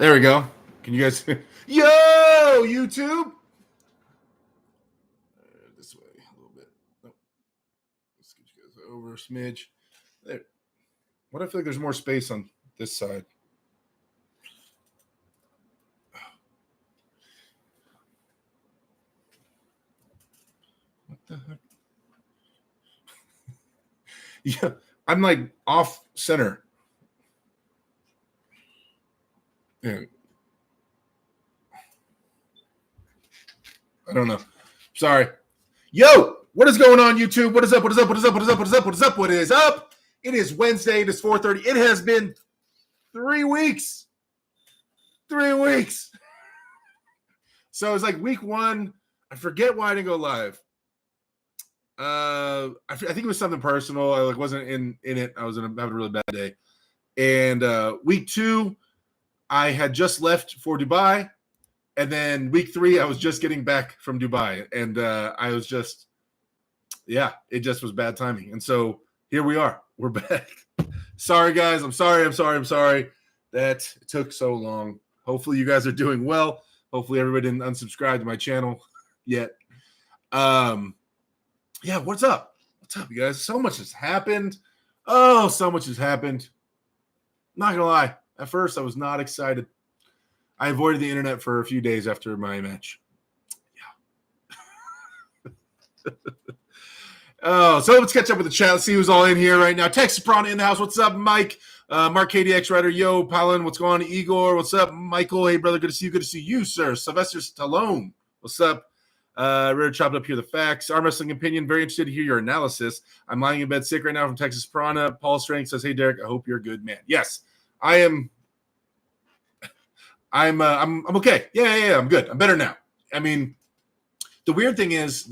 There we go. Can you guys? Yo, YouTube. This way a little bit. Nope. Let's get you guys over a smidge. There. What I feel like there's more space on this side. What the heck? Yeah, I'm like off center. Yeah. I don't know. Sorry. Yo, what is going on, YouTube? What is up? What is up? What is up? What is up? What is up? What is up? What is up? It is Wednesday. It is 4:30. It has been 3 weeks. 3 weeks. So it's like week one. I forget why I didn't go live. I think it was something personal. I wasn't in it. I was having a really bad day. And week two, I had just left for Dubai. And then week three, I was just getting back from Dubai. And I was just, it just was bad timing. And so here we are. We're back. Sorry, guys. I'm sorry that it took so long. Hopefully you guys are doing well. Hopefully everybody didn't unsubscribe to my channel yet. What's up? What's up, you guys? So much has happened. Oh, so much has happened. Not gonna lie. At first, I was not excited. I avoided the internet for a few days after my match. Yeah. So let's catch up with the chat. Let's see who's all in here right now. Texas Prana in the house. What's up, Mike? Mark KDX Rider. Yo, Palin. What's going on? Igor. What's up? Michael. Hey, brother. Good to see you. Good to see you, sir. Sylvester Stallone. What's up? Ready to chop it up here. The facts. Arm wrestling opinion. Very interested to hear your analysis. I'm lying in bed sick right now from Texas Prana. Paul Strength says, "Hey, Derek. I hope you're a good man." Yes, I am. I'm okay. Yeah. I'm good. I'm better now. I mean, the weird thing is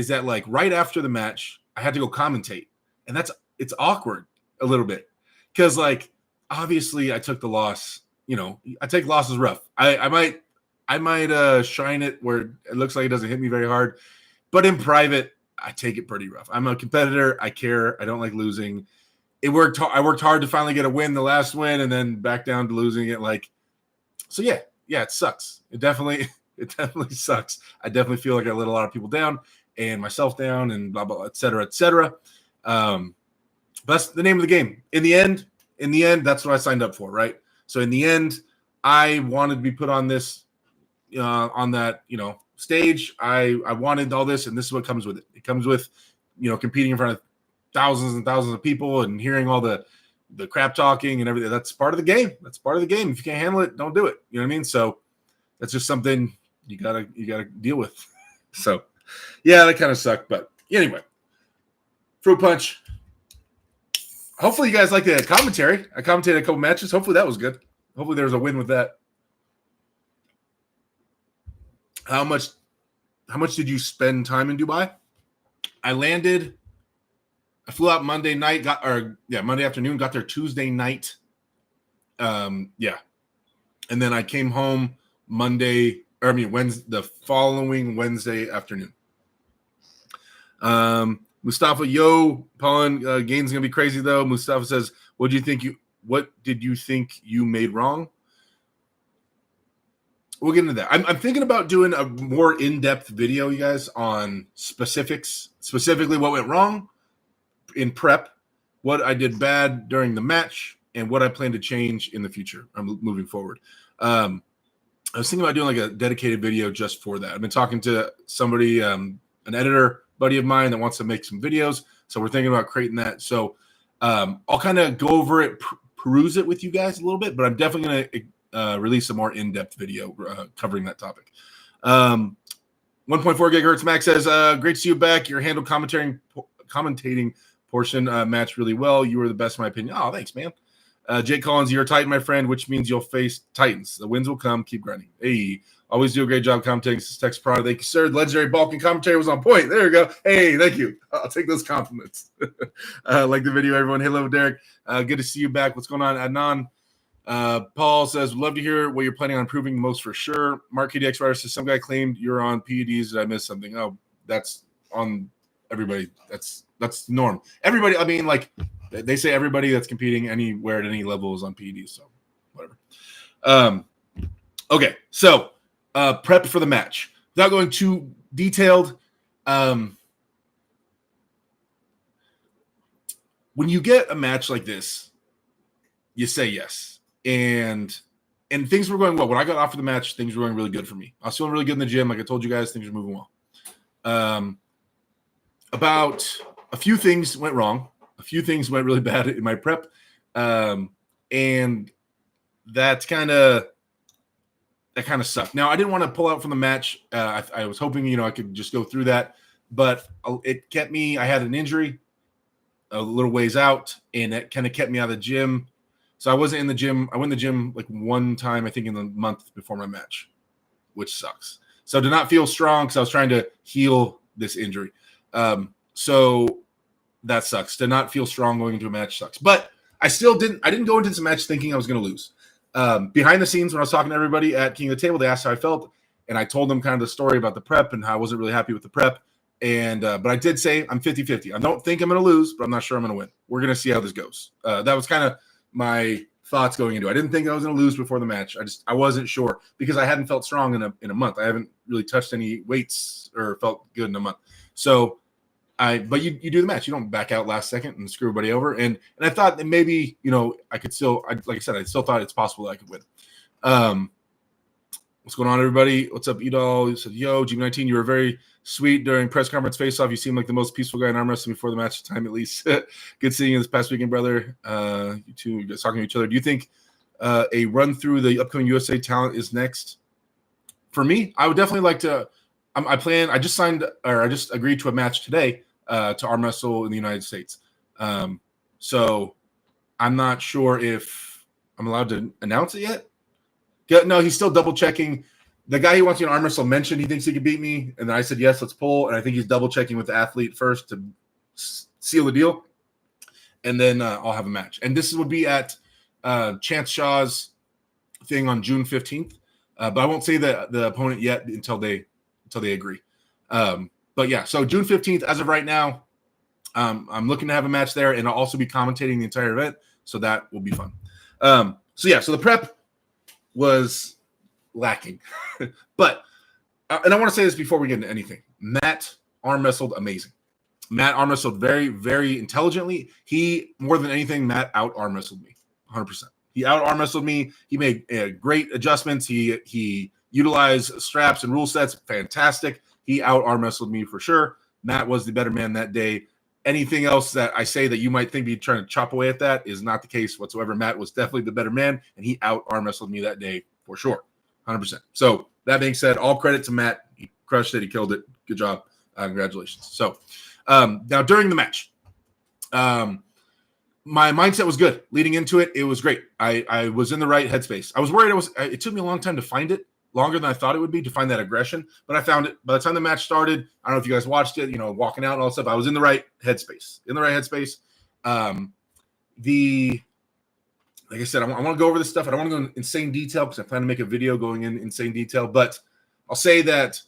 that like right after the match, I had to go commentate, and it's awkward a little bit because like obviously I took the loss. You know, I take losses rough. I might shine it where it looks like it doesn't hit me very hard, but in private, I take it pretty rough. I'm a competitor. I care. I don't like losing. I worked hard to finally get a win, the last win, and then back down to losing it. Like, so yeah, it sucks. It definitely sucks. I definitely feel like I let a lot of people down and myself down and blah, blah, et cetera, et cetera. But that's the name of the game. In the end, that's what I signed up for, right? So in the end, I wanted to be put on this, on that, stage. I wanted all this, and this is what comes with it. It comes with, competing in front of thousands and thousands of people and hearing all the crap talking and everything. That's part of the game. If you can't handle it, don't do it. You know what I mean? So that's just something you gotta deal with. So yeah, that kind of sucked. But anyway, Fruit Punch. Hopefully you guys like the commentary. I commentated a couple matches. Hopefully that was good. Hopefully there was a win with that. How much did you spend time in Dubai? I flew out Monday night, Monday afternoon, got there Tuesday night. And then I came home Wednesday, the following Wednesday afternoon. Mustafa, yo, Paulin, game's gonna be crazy though. Mustafa says, what did you think you made wrong? We'll get into that. I'm thinking about doing a more in-depth video, you guys, on specifically what went wrong in prep, what I did bad during the match, and what I plan to change in the future. I'm moving forward. I was thinking about doing like a dedicated video just for that. I've been talking to somebody, an editor buddy of mine that wants to make some videos. So we're thinking about creating that. So I'll kind of go over it, peruse it with you guys a little bit, but I'm definitely going to release a more in-depth video covering that topic. 1.4 gigahertz Max says, great to see you back. Your handle commentating portion matched really well. You were the best in my opinion. Oh, thanks, man. Jake Collins, you're a Titan, my friend, which means you'll face Titans. The wins will come. Keep grinding. Hey, always do a great job commentating. This is Tex Prada. Thank you, sir. The legendary Balkan commentary was on point. There you go. Hey, thank you. I'll take those compliments. Like the video, everyone. Hello, Derek. Good to see you back. What's going on, Adnan? Paul says, would love to hear what you're planning on improving most for sure. Mark KDX Rider says, some guy claimed you're on PEDs. Did I miss something? Oh, that's on everybody. That's norm. Everybody, I mean, like, they say everybody that's competing anywhere at any level is on PEDs, so whatever. Okay, so prep for the match. Without going too detailed, when you get a match like this, you say yes. And things were going well. When I got offered the match, things were going really good for me. I was feeling really good in the gym. Like I told you guys, things were moving well. About a few things went wrong. A few things went really bad in my prep. And that kind of sucked. Now, I didn't want to pull out from the match. I was hoping, I could just go through that. But it kept me – I had an injury a little ways out, and it kind of kept me out of the gym. So I wasn't in the gym. I went in the gym like one time, I think, in the month before my match, which sucks. So did not feel strong because I was trying to heal this injury. So that sucks. Did not feel strong going into a match sucks. But I didn't go into this match thinking I was going to lose. Behind the scenes, when I was talking to everybody at King of the Table, they asked how I felt, and I told them kind of the story about the prep and how I wasn't really happy with the prep. And but I did say I'm 50-50. I don't think I'm going to lose, but I'm not sure I'm going to win. We're going to see how this goes. That was kind of my thoughts going into it. I didn't think I was going to lose before the match. I wasn't sure because I hadn't felt strong in a month. I haven't really touched any weights or felt good in a month. So but you do the match. You don't back out last second and screw everybody over. And I thought that maybe, I could still, like I said, I still thought it's possible that I could win. What's going on, everybody? What's up, Edol? You said, yo, G19, you were very sweet during press conference face-off. You seem like the most peaceful guy in arm wrestling before the match time, at least. Good seeing you this past weekend, brother. You two guys talking to each other. Do you think a run through the upcoming USA talent is next? For me, I would definitely like to. I just agreed to a match today to arm wrestle in the United States. So I'm not sure if I'm allowed to announce it yet. No, he's still double checking. The guy he wants me to arm wrestle mentioned he thinks he could beat me, and then I said yes, let's pull. And I think he's double checking with the athlete first to seal the deal, and then I'll have a match. And this would be at Chance Shaw's thing on June 15th, but I won't say the opponent yet until they agree. But yeah, so June 15th, as of right now, I'm looking to have a match there, and I'll also be commentating the entire event, so that will be fun. So the prep was lacking. But and I want to say this before we get into anything. Matt arm wrestled amazing. Matt arm wrestled very, very intelligently. He, more than anything, Matt out arm wrestled me 100%. He out arm wrestled me. He made great adjustments. He utilized straps and rule sets. Fantastic. He out arm wrestled me for sure. Matt was the better man that day. Anything else that I say that you might think be trying to chop away at that is not the case whatsoever. Matt was definitely the better man, and he out arm wrestled me that day for sure, 100%. So that being said, all credit to Matt. He crushed it. He killed it. Good job. Congratulations. So now during the match, my mindset was good. Leading into it, it was great. I was in the right headspace. I was worried. It took me a long time to find it. Longer than I thought it would be to find that aggression, but I found it. By the time the match started, I don't know if you guys watched it, walking out and all that stuff, I was in the right headspace. Like I said, I want to go over this stuff. I don't want to go in insane detail because I plan to make a video going in insane detail, but I'll say that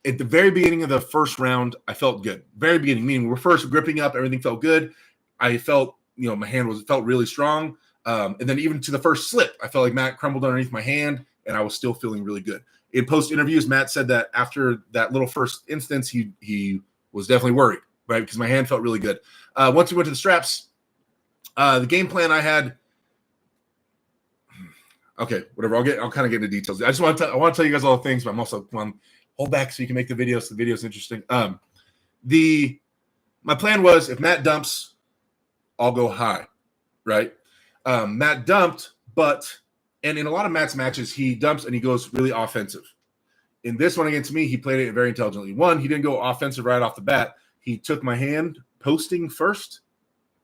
at the very beginning of the first round, I felt good. Very beginning, meaning we're first gripping up, everything felt good. I felt, my hand felt really strong. And then even to the first slip, I felt like Matt crumbled underneath my hand, and I was still feeling really good. In post interviews, Matt said that after that little first instance, he was definitely worried, right? Because my hand felt really good. Once we went to the straps, the game plan I had. Okay, whatever. I'll kind of get into details. I want to tell you guys all the things, but I'm also hold back so you can make the video. So the video is interesting. My plan was if Matt dumps, I'll go high, right? Matt dumped, and in a lot of Matt's matches, he dumps and he goes really offensive. In this one against me, he played it very intelligently. One, he didn't go offensive right off the bat. He took my hand posting first,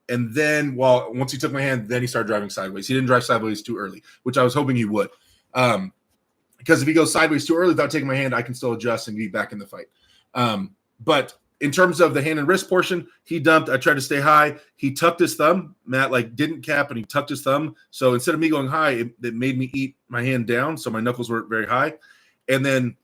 and then once he took my hand, then he started driving sideways. He didn't drive sideways too early, which I was hoping he would. Because if he goes sideways too early without taking my hand, I can still adjust and be back in the fight. But in terms of the hand and wrist portion, he dumped. I tried to stay high. He tucked his thumb. Matt didn't cap, and he tucked his thumb. So instead of me going high, it made me eat my hand down. So my knuckles weren't very high. And then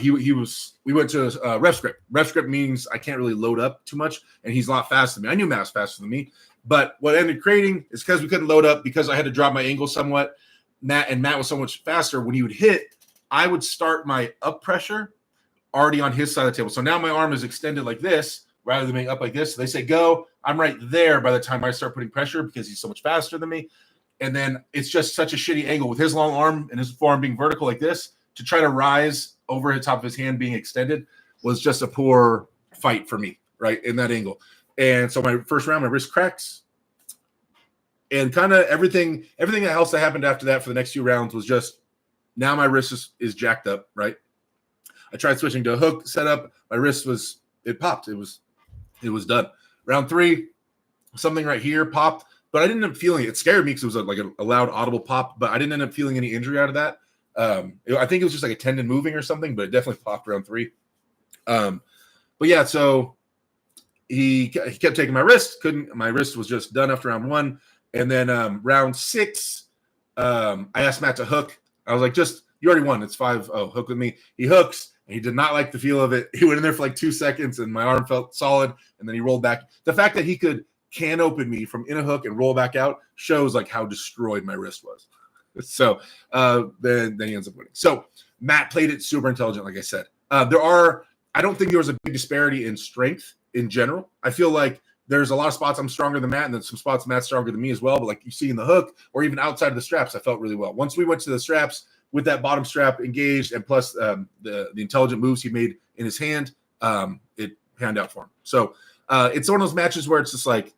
we went to ref script. Ref script means I can't really load up too much, and he's a lot faster than me. I knew Matt was faster than me, but what ended creating is because we couldn't load up because I had to drop my angle somewhat. Matt was so much faster. When he would hit, I would start my up pressure already on his side of the table. So now my arm is extended like this rather than being up like this. So they say go. I'm right there by the time I start putting pressure because he's so much faster than me. And then it's just such a shitty angle with his long arm and his forearm being vertical like this to try to rise over the top of his hand being extended was just a poor fight for me, right, in that angle. And so my first round, my wrist cracks. And kind of everything else that happened after that for the next few rounds was just now my wrist is jacked up, right? I tried switching to a hook setup. My wrist it popped. It was done. Round 3, something right here popped. But I didn't end up feeling it. It scared me because it was like a loud audible pop, but I didn't end up feeling any injury out of that. I think it was just like a tendon moving or something, but it definitely popped round 3. But yeah, so he kept taking my wrist. My wrist was just done after round 1. And then round 6, I asked Matt to hook. I was like, you already won. It's 5-0. Hook with me. He hooks, and he did not like the feel of it. He went in there for like 2 seconds, and my arm felt solid, and then he rolled back. The fact that he could can open me from in a hook and roll back out shows like how destroyed my wrist was. So then he ends up winning. So Matt played it super intelligent, like I said. I don't think there was a big disparity in strength in general. I feel like there's a lot of spots I'm stronger than Matt, and then some spots Matt's stronger than me as well. But like you see in the hook or even outside of the straps, I felt really well. Once we went to the straps with that bottom strap engaged and plus the intelligent moves he made in his hand, it panned out for him. So it's one of those matches where it's just like,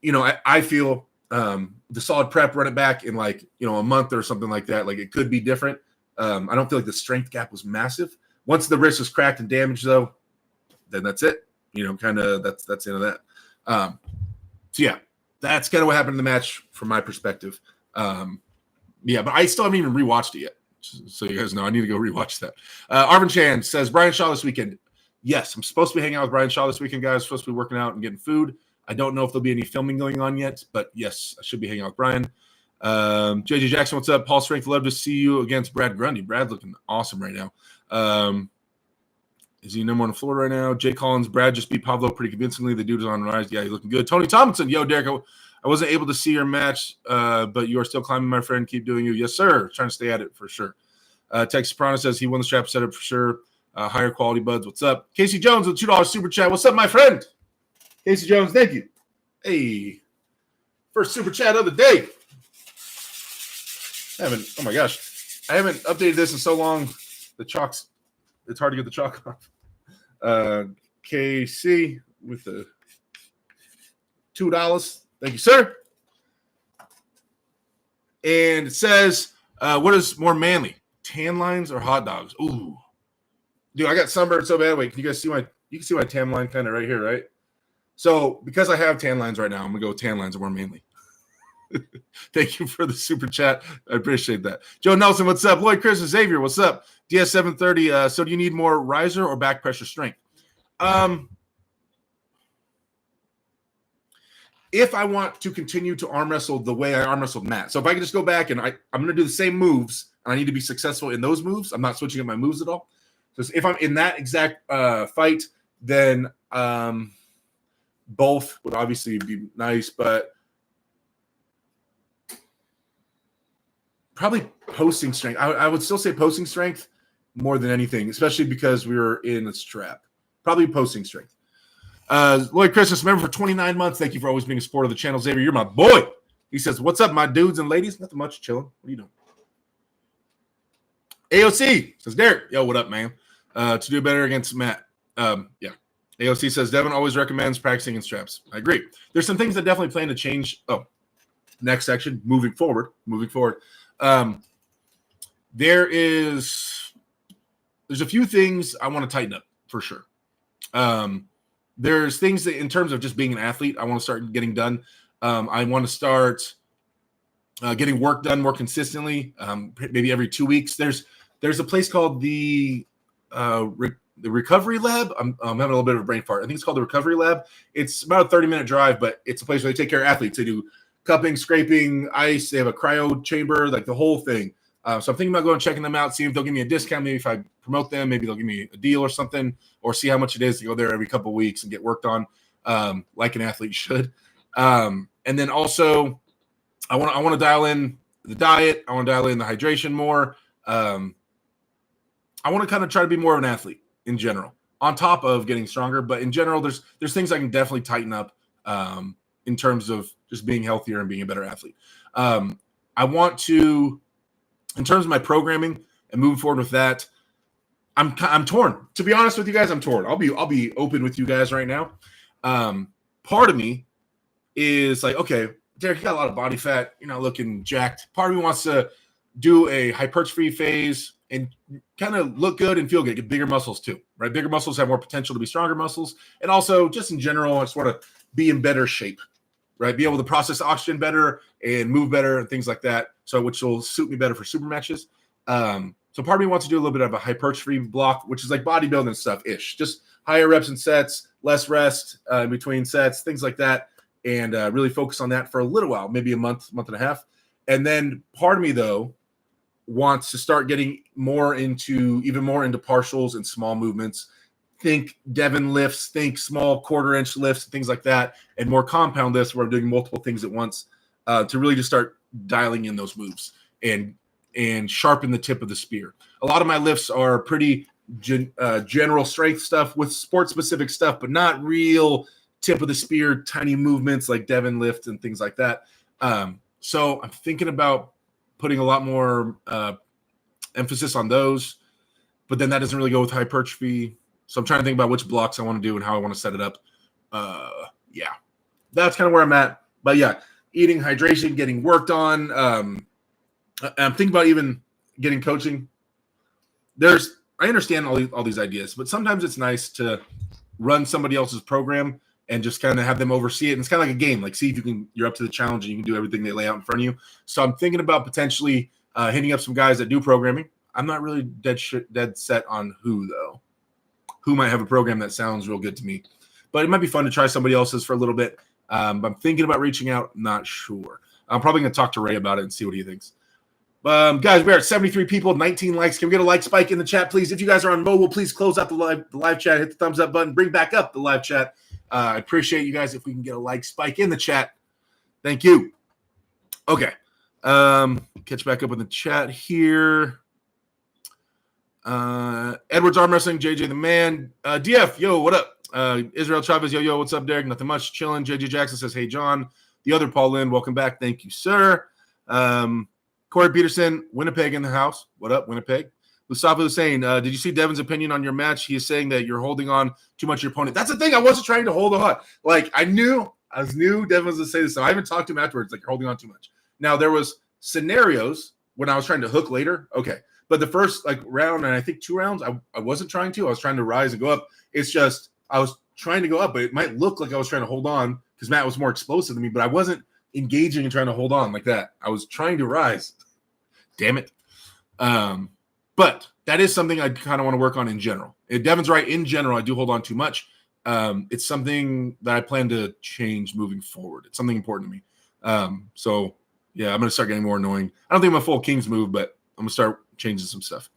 I feel the solid prep, run it back in like, a month or something like that. Like it could be different. I don't feel like the strength gap was massive. Once the wrist was cracked and damaged though, then that's it. Kind of that's the end of that. So yeah, that's kind of what happened in the match from my perspective. Yeah, but I still haven't even rewatched it yet. So you guys know I need to go rewatch that. Arvin Chan says, Brian Shaw this weekend. Yes, I'm supposed to be hanging out with Brian Shaw this weekend, guys. I'm supposed to be working out and getting food. I don't know if there'll be any filming going on yet, but yes, I should be hanging out with Brian. JJ Jackson, what's up? Paul Strength, love to see you against Brad Grundy. Brad's looking awesome right now. Is he number 1 on the floor right now? Jay Collins, Brad just beat Pablo pretty convincingly. The dude is on the rise. Yeah, he's looking good. Tony Tomlinson, yo, Derek, I wasn't able to see your match, but you are still climbing, my friend. Keep doing you. Yes, sir. Trying to stay at it for sure. Texas Soprano says he won the strap setup for sure. Higher quality buds. What's up? Casey Jones with $2 super chat. What's up, my friend? Casey Jones, thank you. Hey, first super chat of the day. Oh my gosh, I haven't updated this in so long. It's hard to get the chalk off. KC with the $2. Thank you, sir. And it says, what is more manly, tan lines or hot dogs? Ooh, dude, I got sunburned so bad. Wait, can you guys see you can see my tan line kind of right here, right? So because I have tan lines right now, I'm gonna go with tan lines or more manly. Thank you for the super chat. I appreciate that. Joe Nelson, what's up? Lloyd Chris and Xavier, what's up? DS730. So do you need more riser or back pressure strength? If I want to continue to arm wrestle the way I arm wrestled Matt, so if I can just go back and I'm going to do the same moves and I need to be successful in those moves, I'm not switching up my moves at all. So if I'm in that exact fight, then both would obviously be nice, but probably posting strength. I would still say posting strength more than anything, especially because we were in a strap. Probably posting strength. Lloyd Christmas, member for 29 months. Thank you for always being a supporter of the channel. Xavier, you're my boy. He says, what's up, my dudes and ladies? Nothing much, chilling. What are you doing? AOC says, Derek, yo, what up, man? To do better against Matt. Yeah. AOC says, Devin always recommends practicing in straps. I agree. There's some things that definitely plan to change. Oh, next section, moving forward. There's a few things I want to tighten up for sure. There's things that in terms of just being an athlete, I want to start getting done. I want to start getting work done more consistently, maybe every 2 weeks. There's a place called the Recovery Lab. I'm having a little bit of a brain fart. I think it's called the Recovery Lab. It's about a 30-minute drive, but it's a place where they take care of athletes. They do cupping, scraping, ice. They have a cryo chamber, like the whole thing. So I'm thinking about going and checking them out, see if they'll give me a discount. Maybe if I promote them, maybe they'll give me a deal or something, or see how much it is to go there every couple of weeks and get worked on, like an athlete should. And then also, I want to dial in the diet. I want to dial in the hydration more. I want to kind of try to be more of an athlete in general, on top of getting stronger. But in general, there's things I can definitely tighten up in terms of just being healthier and being a better athlete. I want to, in terms of my programming and moving forward with that, I'm torn. To be honest with you guys, I'm torn. I'll be open with you guys right now. Part of me is like, okay, Derek, you got a lot of body fat. You're not looking jacked. Part of me wants to do a hypertrophy phase and kind of look good and feel good, get bigger muscles too, right? Bigger muscles have more potential to be stronger muscles. And also just in general, I just want to be in better shape, right? Be able to process oxygen better and move better and things like that. So which will suit me better for super matches. So part of me wants to do a little bit of a hypertrophy block, which is like bodybuilding stuff-ish. Just higher reps and sets, less rest in between sets, things like that. And really focus on that for a little while, maybe a month and a half. And then part of me, though, wants to start getting even more into partials and small movements. Think Devon lifts, think small quarter-inch lifts, things like that, and more compound lifts where I'm doing multiple things at once to really just start dialing in those moves and sharpen the tip of the spear. A lot of my lifts are pretty general strength stuff with sport-specific stuff, but not real tip of the spear, tiny movements like Devon lift and things like that. So I'm thinking about putting a lot more emphasis on those, but then that doesn't really go with hypertrophy. So I'm trying to think about which blocks I want to do and how I want to set it up. Yeah, that's kind of where I'm at. But yeah, eating, hydration, getting worked on. I'm thinking about even getting coaching. I understand all these ideas, but sometimes it's nice to run somebody else's program and just kind of have them oversee it. And it's kind of like a game, like see if you're up to the challenge and you can do everything they lay out in front of you. So I'm thinking about potentially hitting up some guys that do programming. I'm not really dead set on who, though. Who might have a program that sounds real good to me. But it might be fun to try somebody else's for a little bit. I'm thinking about reaching out. Not sure. I'm probably going to talk to Ray about it and see what he thinks. Guys, we're at 73 people, 19 likes. Can we get a like spike in the chat, please? If you guys are on mobile, please close out the live chat. Hit the thumbs up button. Bring back up the live chat. I appreciate you guys if we can get a like spike in the chat. Thank you. Okay. Catch back up in the chat here. Edwards Arm Wrestling, JJ the Man. DF, yo, what up? Israel Chavez, yo, what's up, Derek? Nothing much, chilling. JJ Jackson says, hey, John. The other Paul Lynn, welcome back. Thank you, sir. Corey Peterson, Winnipeg in the house. What up, Winnipeg? Mustafa Hussein, did you see Devin's opinion on your match? He is saying that you're holding on too much to your opponent. That's the thing. I wasn't trying to hold on. Like, I knew Devin was going to say this. So I haven't talked to him afterwards. Like, you're holding on too much. Now, there was scenarios when I was trying to hook later. Okay. But the first, round, and I think 2 rounds, I wasn't trying to. I was trying to rise and go up. It's just I was trying to go up, but it might look like I was trying to hold on because Matt was more explosive than me, but I wasn't engaging and trying to hold on like that. I was trying to rise. Damn it. But that is something I kind of want to work on in general. If Devin's right, in general, I do hold on too much. It's something that I plan to change moving forward. It's something important to me. So, yeah, I'm going to start getting more annoying. I don't think I'm a full King's move, but I'm going to start changing some stuff.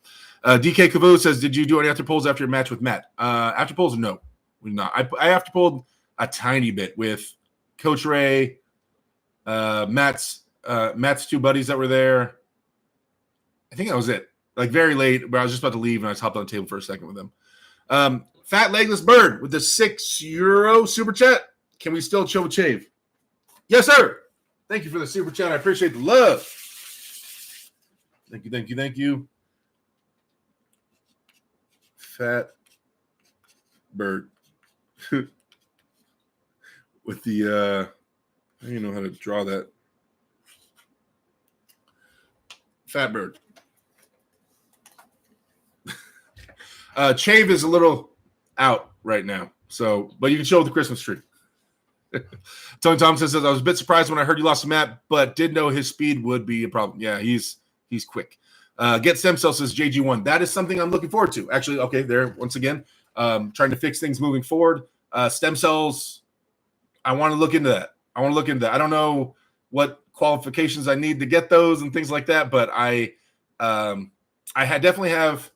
DK Cavu says, did you do any after polls after your match with Matt? After polls, no. We did not. I after polled a tiny bit with Coach Ray, Matt's 2 buddies that were there. I think that was it. Very late, but I was just about to leave, and I just hopped on the table for a second with them. Fat Legless Bird with the €6 super chat. Can we still chill with Chave? Yes, sir. Thank you for the super chat. I appreciate the love. Thank you. Fat Bird. With the, I don't even know how to draw that. Fat Bird. Chave is a little out right now, but you can show with the Christmas tree. Tony Thompson says, I was a bit surprised when I heard you lost to Matt, but did know his speed would be a problem. Yeah, he's quick. Get Stem Cells says JG1. That is something I'm looking forward to. Actually, okay, there, once again, trying to fix things moving forward. Stem cells, I want to look into that. I don't know what qualifications I need to get those and things like that, but I definitely have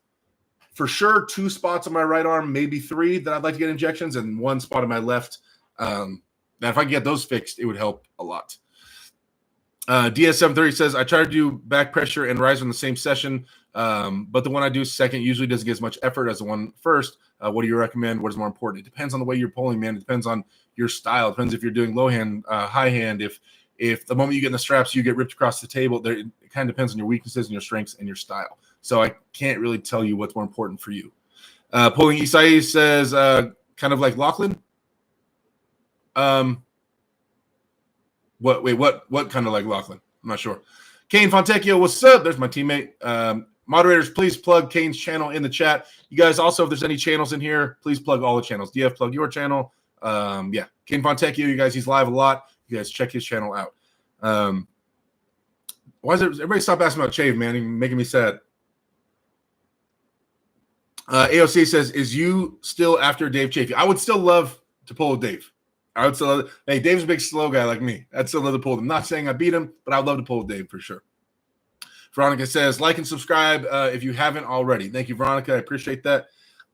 for sure 2 spots on my right arm, maybe 3 that I'd like to get injections, and 1 spot on my left. That if I can get those fixed, it would help a lot. DS730 says, I try to do back pressure and riser in the same session, but the one I do second usually doesn't get as much effort as the one first. What do you recommend? What is more important? It depends on the way you're pulling, man. It depends on your style. It depends if you're doing low hand, high hand. If the moment you get in the straps, you get ripped across the table, it kind of depends on your weaknesses and your strengths and your style. So I can't really tell you what's more important for you. Pulling Isai says, kind of like Lachlan. What kind of like Lachlan? I'm not sure. Kane Fontecchio, what's up? There's my teammate. Moderators, please plug Kane's channel in the chat. You guys also, if there's any channels in here, please plug all the channels. DF, plug your channel. Yeah, Kane Fontecchio, you guys, he's live a lot. You guys check his channel out. Why is it everybody stop asking about Chave, man? You're making me sad. AOC says, is you still after Dave Chafee? I would still love to pull with Dave. I would still love, hey, Dave's a big slow guy like me. I'd still love to pull him. I'm not saying I beat him, but I'd love to pull with Dave for sure. Veronica says, like and subscribe if you haven't already. Thank you, Veronica. I appreciate that.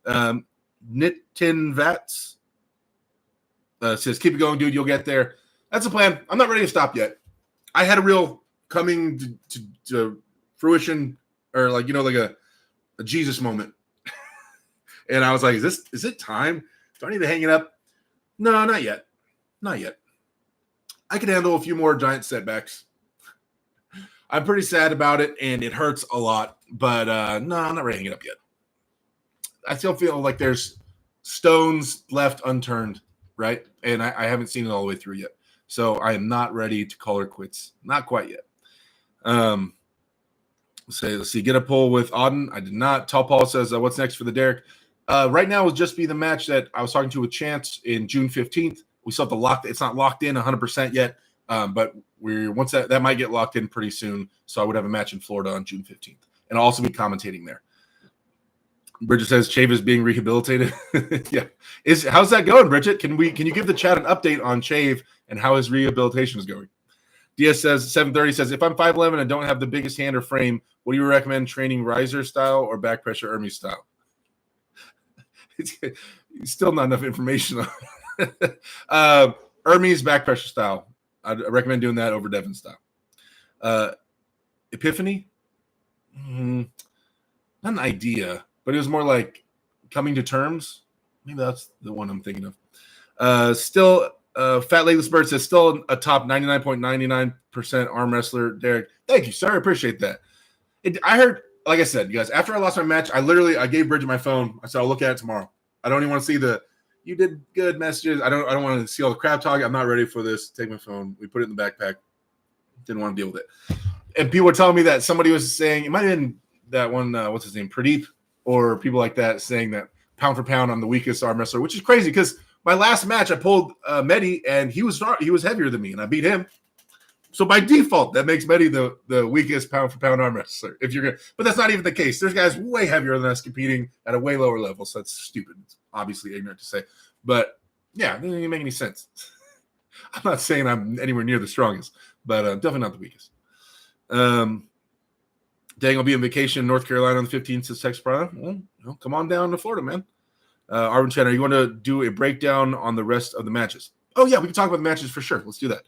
Nitin Vats says, keep it going, dude. You'll get there. That's the plan. I'm not ready to stop yet. I had a real coming to fruition, or like a Jesus moment. And I was like, is it time? Do I need to hang it up? No, not yet. Not yet. I can handle a few more giant setbacks. I'm pretty sad about it, and it hurts a lot. But no, I'm not ready to hang it up yet. I still feel like there's stones left unturned, right? And I haven't seen it all the way through yet. So I am not ready to call her quits. Not quite yet. Let's see. Get a pull with Auden. I did not. Tall Paul says, what's next for the Derek? Right now will just be the match that I was talking to with Chance in June 15th. We still have to lock. It's not locked in 100% yet, but once that might get locked in pretty soon. So I would have a match in Florida on June 15th, and I'll also be commentating there. Bridget says Chave is being rehabilitated. Yeah, how's that going, Bridget? Can you give the chat an update on Chave and how his rehabilitation is going? DS says 730 says, if I'm 5'11 and don't have the biggest hand or frame, what do you recommend training riser style or back pressure Hermes style? It's still not enough information on Hermes back pressure style. I'd recommend doing that over Devin style. Epiphany? Not an idea, but it was more like coming to terms. Maybe that's the one I'm thinking of. Still, Fat Legless Bird says, still a top 99.99% arm wrestler, Derek. Thank you, sir. I appreciate that. I heard, like I said, you guys, after I lost my match, I gave Bridget my phone. I said, I'll look at it tomorrow. I don't even want to see you did good messages. I don't want to see all the crap talk. I'm not ready for this. Take my phone. We put it in the backpack. Didn't want to deal with it. And people were telling me that somebody was saying, it might have been that one, what's his name, Pradeep, or people like that saying that pound for pound I'm the weakest arm wrestler, which is crazy because my last match I pulled Mehdi and he was heavier than me and I beat him. So by default, that makes Mehdi the weakest pound for pound arm wrestler. But that's not even the case. There's guys way heavier than us competing at a way lower level. So that's stupid. It's obviously ignorant to say, but yeah, it doesn't even make any sense. I'm not saying I'm anywhere near the strongest, but definitely not the weakest. Dang, I'll be on vacation in North Carolina on the 15th, says Tex Prana. Well, come on down to Florida, man. Arvin Chen, are you going to do a breakdown on the rest of the matches? Oh, yeah, we can talk about the matches for sure. Let's do that.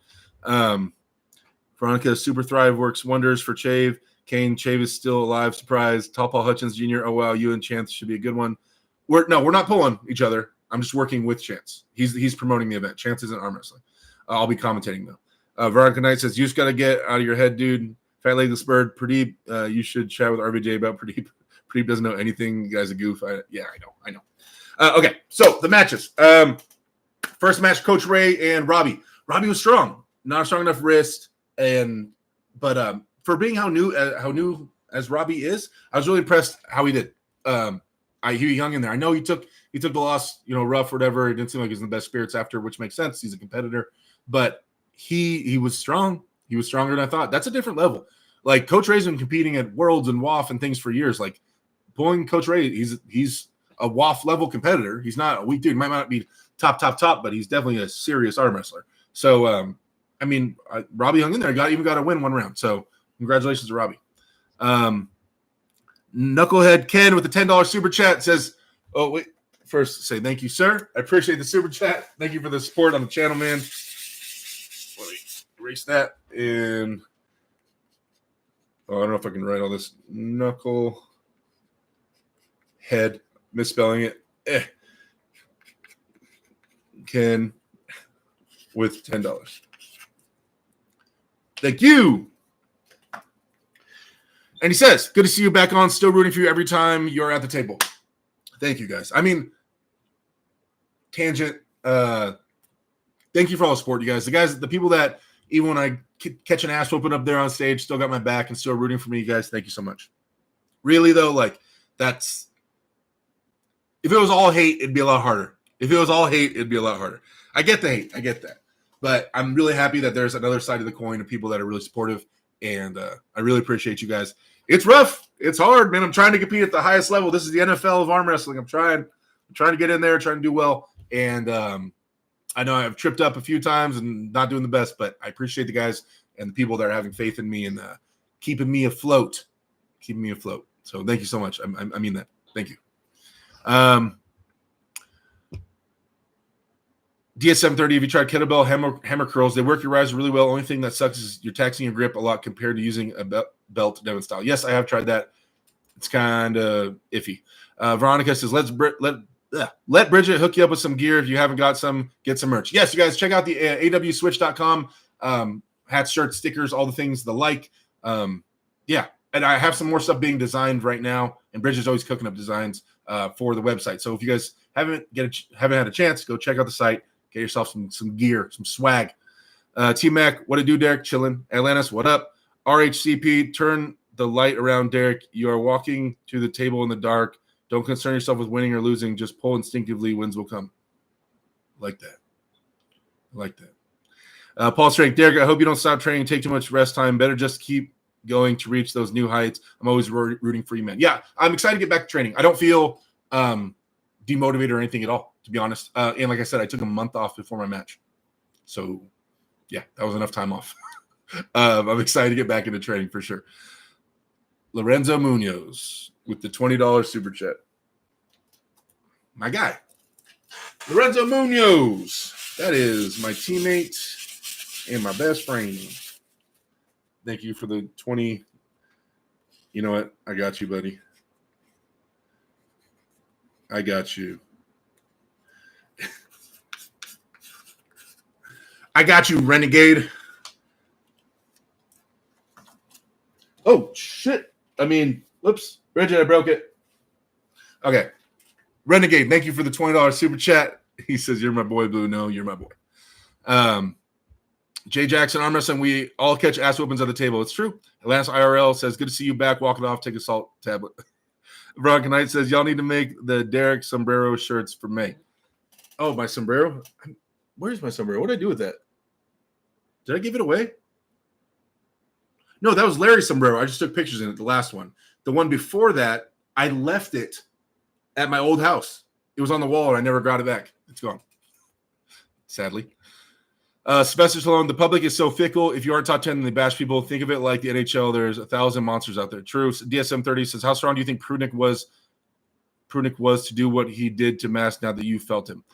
Veronica, Super Thrive works wonders for Chave. Kane, Chave is still alive. Surprise. Tall Paul Hutchins Jr. Oh, wow, you and Chance should be a good one. We're not pulling each other. I'm just working with Chance. He's promoting the event. Chance isn't arm wrestling. I'll be commentating, though. Veronica Knight says, you just got to get out of your head, dude. Fat Legless Bird, Pradeep, you should chat with RBJ about Pradeep. Pradeep doesn't know anything. You guys a goof. I know. Okay, so the matches. First match, Coach Ray and Robbie. Robbie was strong. Not a strong enough wrist. But for being how new as Robbie is, I was really impressed how he did. He hung in there. I know he took the loss, rough or whatever. It didn't seem like he was in the best spirits after, which makes sense. He's a competitor, but he was strong. He was stronger than I thought. That's a different level. Like Coach Ray's been competing at Worlds and WAF and things for years. Like pulling Coach Ray, he's a WAF level competitor. He's not a weak dude. Might not be top, but he's definitely a serious arm wrestler. So, Robbie hung in there. Even got to win one round. So congratulations to Robbie. Knucklehead Ken with the $10 super chat says, oh, wait. First, say thank you, sir. I appreciate the super chat. Thank you for the support on the channel, man. Let me erase that. And Oh, I don't know if I can write all this. Knuckle head, misspelling it. Can with $10. Thank you. And he says, good to see you back on. Still rooting for you every time you're at the table. Thank you, guys. I mean, tangent. Thank you for all the support, you guys. The people that, even when I catch an ass whooping up there on stage, still got my back and still rooting for me, you guys. Thank you so much. Really, though, like, that's – if it was all hate, it'd be a lot harder. If it was all hate, it'd be a lot harder. I get the hate. I get that. But I'm really happy that there's another side of the coin of people that are really supportive, and I really appreciate you guys. It's rough. It's hard, man. I'm trying to compete at the highest level. This is the NFL of arm wrestling. I'm trying to get in there, trying to do well. And I know I've tripped up a few times and not doing the best, but I appreciate the guys and the people that are having faith in me and keeping me afloat. So thank you so much. I mean that. Thank you. DS730, if you tried kettlebell hammer curls, they work your riser really well. Only thing that sucks is you're taxing your grip a lot compared to using a belt Devon style. Yes, I have tried that. It's kind of iffy. Veronica says, let Bridget hook you up with some gear. If you haven't got some, get some merch. Yes, you guys, check out the awswitch.com. Hats, shirts, stickers, all the things, the like. Yeah, and I have some more stuff being designed right now, and Bridget's always cooking up designs for the website. So if you guys haven't had a chance, go check out the site. Get yourself some gear, some swag. T-Mac, what to do, Derek? Chilling. Atlantis, what up? RHCP, turn the light around, Derek. You are walking to the table in the dark. Don't concern yourself with winning or losing. Just pull instinctively. Wins will come. Like that. Paul Strength, Derek, I hope you don't stop training. Take too much rest time. Better just keep going to reach those new heights. I'm always rooting for you, man. Yeah, I'm excited to get back to training. I don't feel demotivated or anything at all, to be honest. And like I said, I took a month off before my match. So, yeah, that was enough time off. I'm excited to get back into training for sure. Lorenzo Munoz with the $20 super chat. My guy. Lorenzo Munoz. That is my teammate and my best friend. Thank you for the 20. You know what? I got you, buddy. I got you. I got you, Renegade. Oh, shit. I mean, whoops. Bridget, I broke it. Okay. Renegade, thank you for the $20 super chat. He says, you're my boy, Blue. No, you're my boy. Jay Jackson, arm wrestling, we all catch ass whoopings at the table. It's true. Atlantis IRL says, good to see you back. Walking off, take a salt tablet. Veronica Knight says, y'all need to make the Derek sombrero shirts for May. Oh, my sombrero? Where's my sombrero? What did I do with that? Did I give it away? No, that was Larry's sombrero. I just took pictures in it, the last one. The one before that, I left it at my old house. It was on the wall, and I never got it back. It's gone, sadly. Sylvester Stallone, the public is so fickle. If you aren't top 10, then they bash people. Think of it like the NHL. There's 1,000 monsters out there. True. DSM30 says, how strong do you think Prudnick was to do what he did to Mask now that you felt him?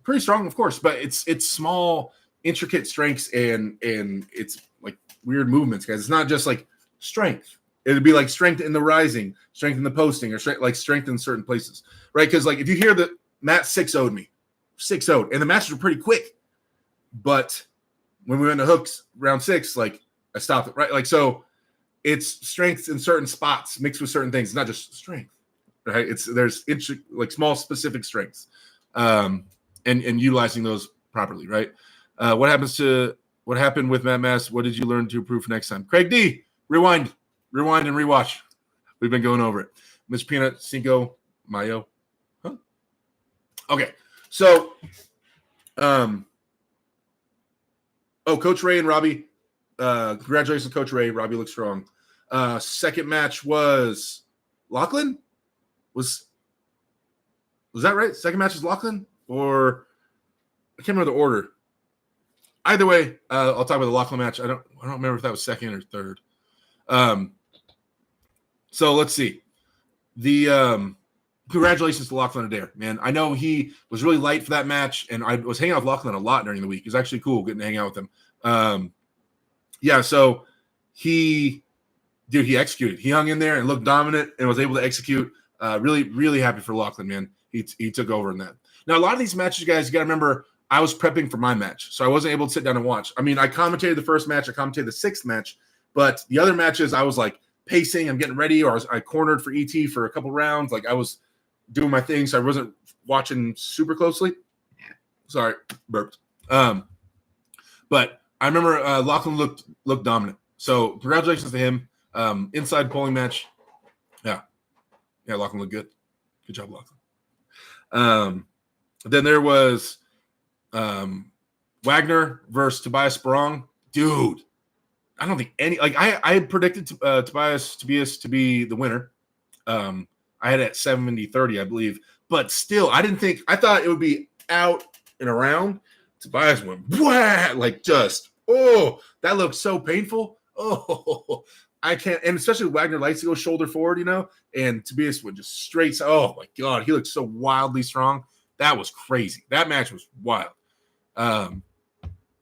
Pretty strong, of course, but it's small, intricate strengths and it's like weird movements, guys. It's not just like strength. It'd be like strength in the rising, strength in the posting, or strength in certain places, right? Because like if you hear that Matt 6-0'd me, 6-0'd, and the matches were pretty quick, but when we went to hooks round 6, like I stopped it, right? Like so, it's strengths in certain spots mixed with certain things. It's not just strength, right? There's like small specific strengths, and utilizing those properly, right? What happened with Matt Mass? What did you learn to improve for next time? Craig D, rewind and rewatch. We've been going over it. Miss Peanut, Cinco, Mayo. Huh? Okay. So, Coach Ray and Robbie. Congratulations, Coach Ray. Robbie looks strong. Second match was Lachlan? Was that right? Second match is Lachlan? Or I can't remember the order. Either way, I'll talk about the Lachlan match. I don't remember if that was second or third. So let's see. The congratulations to Lachlan Adair, man. I know he was really light for that match, and I was hanging out with Lachlan a lot during the week. It was actually cool getting to hang out with him. Yeah, so he executed. He hung in there and looked dominant and was able to execute. Really, really happy for Lachlan, man. He took over in that. Now, a lot of these matches, guys, you got to remember, I was prepping for my match, so I wasn't able to sit down and watch. I mean, I commentated the first match, I commentated the sixth match, but the other matches, I was like pacing, I'm getting ready, or I cornered for ET for a couple rounds. Like I was doing my thing, so I wasn't watching super closely. Sorry, burped. But I remember Lachlan looked dominant. So congratulations to him. Inside polling match. Yeah, Lachlan looked good. Good job, Lachlan. Then there was Wagner versus Tobias Sprong. Dude, I don't think I had predicted Tobias to be the winner. I had it at 70-30, I believe. But still, I thought it would be out and around. Tobias went, like just, that looked so painful. Oh, I can't. And especially Wagner likes to go shoulder forward, and Tobias would just straight. Oh, my God. He looked so wildly strong. That was crazy. That match was wild. I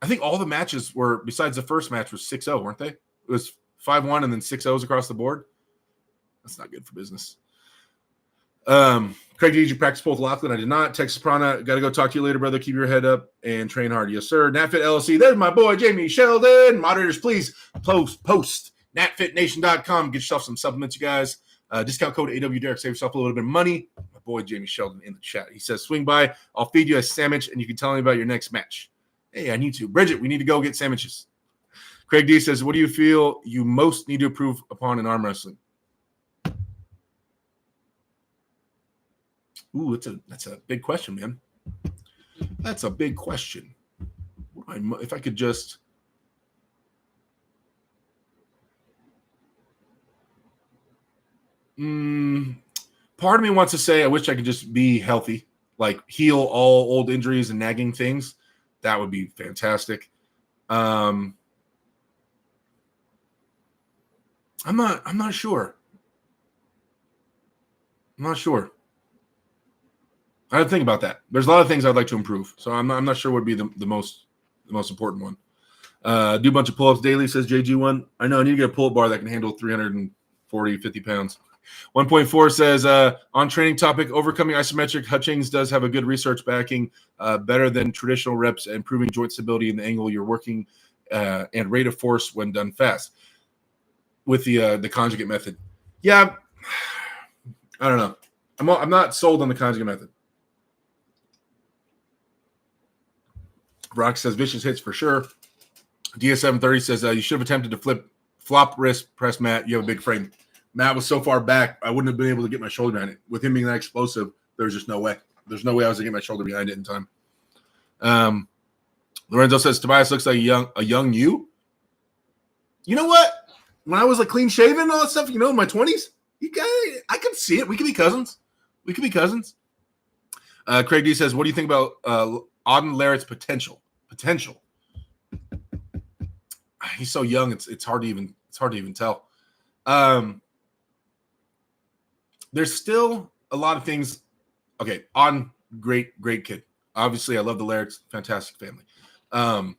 think all the matches were, besides the first match, was 6-0, weren't they? It was 5-1 and then 6-0s across the board. That's not good for business. Craig, did you practice both Lachlan? I did not. Texas Prana, got to go talk to you later, brother. Keep your head up and train hard. Yes, sir. NatFit LLC. There's my boy, Jamie Sheldon. Moderators, please post natfitnation.com. Get yourself some supplements, you guys. Discount code AWDerek. Save yourself a little bit of money. My boy, Jamie Sheldon, in the chat. He says, swing by. I'll feed you a sandwich, and you can tell me about your next match. Hey, I need to. Bridget, we need to go get sandwiches. Craig D says, what do you feel you most need to improve upon in arm wrestling? Ooh, that's a big question, man. That's a big question. If I could just part of me wants to say I wish I could just be healthy, like heal all old injuries and nagging things. That would be fantastic. I'm not sure. I'm not sure. I had to think about that. There's a lot of things I'd like to improve, so I'm not sure what would be the most important one. Do a bunch of pull-ups daily, says JG1. I know I need to get a pull-up bar that can handle 340, 50 pounds. 1.4 says, on training topic, overcoming isometric, Hutchings does have a good research backing, better than traditional reps, and improving joint stability in the angle you're working and rate of force when done fast with the conjugate method. Yeah, I don't know. I'm not sold on the conjugate method. Brock says vicious hits for sure. DS730 says you should have attempted to flop wrist press Matt. You have a big frame. Matt was so far back, I wouldn't have been able to get my shoulder behind it. With him being that explosive, there's just no way. There's no way I was going to get my shoulder behind it in time. Lorenzo says Tobias looks like a young you. You know what? When I was like clean shaven and all that stuff, in my 20s, I could see it. We could be cousins. Craig D says, what do you think about Auden Larrett's potential? He's so young, it's hard to even tell. There's still a lot of things. Okay, Auden, great kid. Obviously, I love the Larrett's, fantastic family. I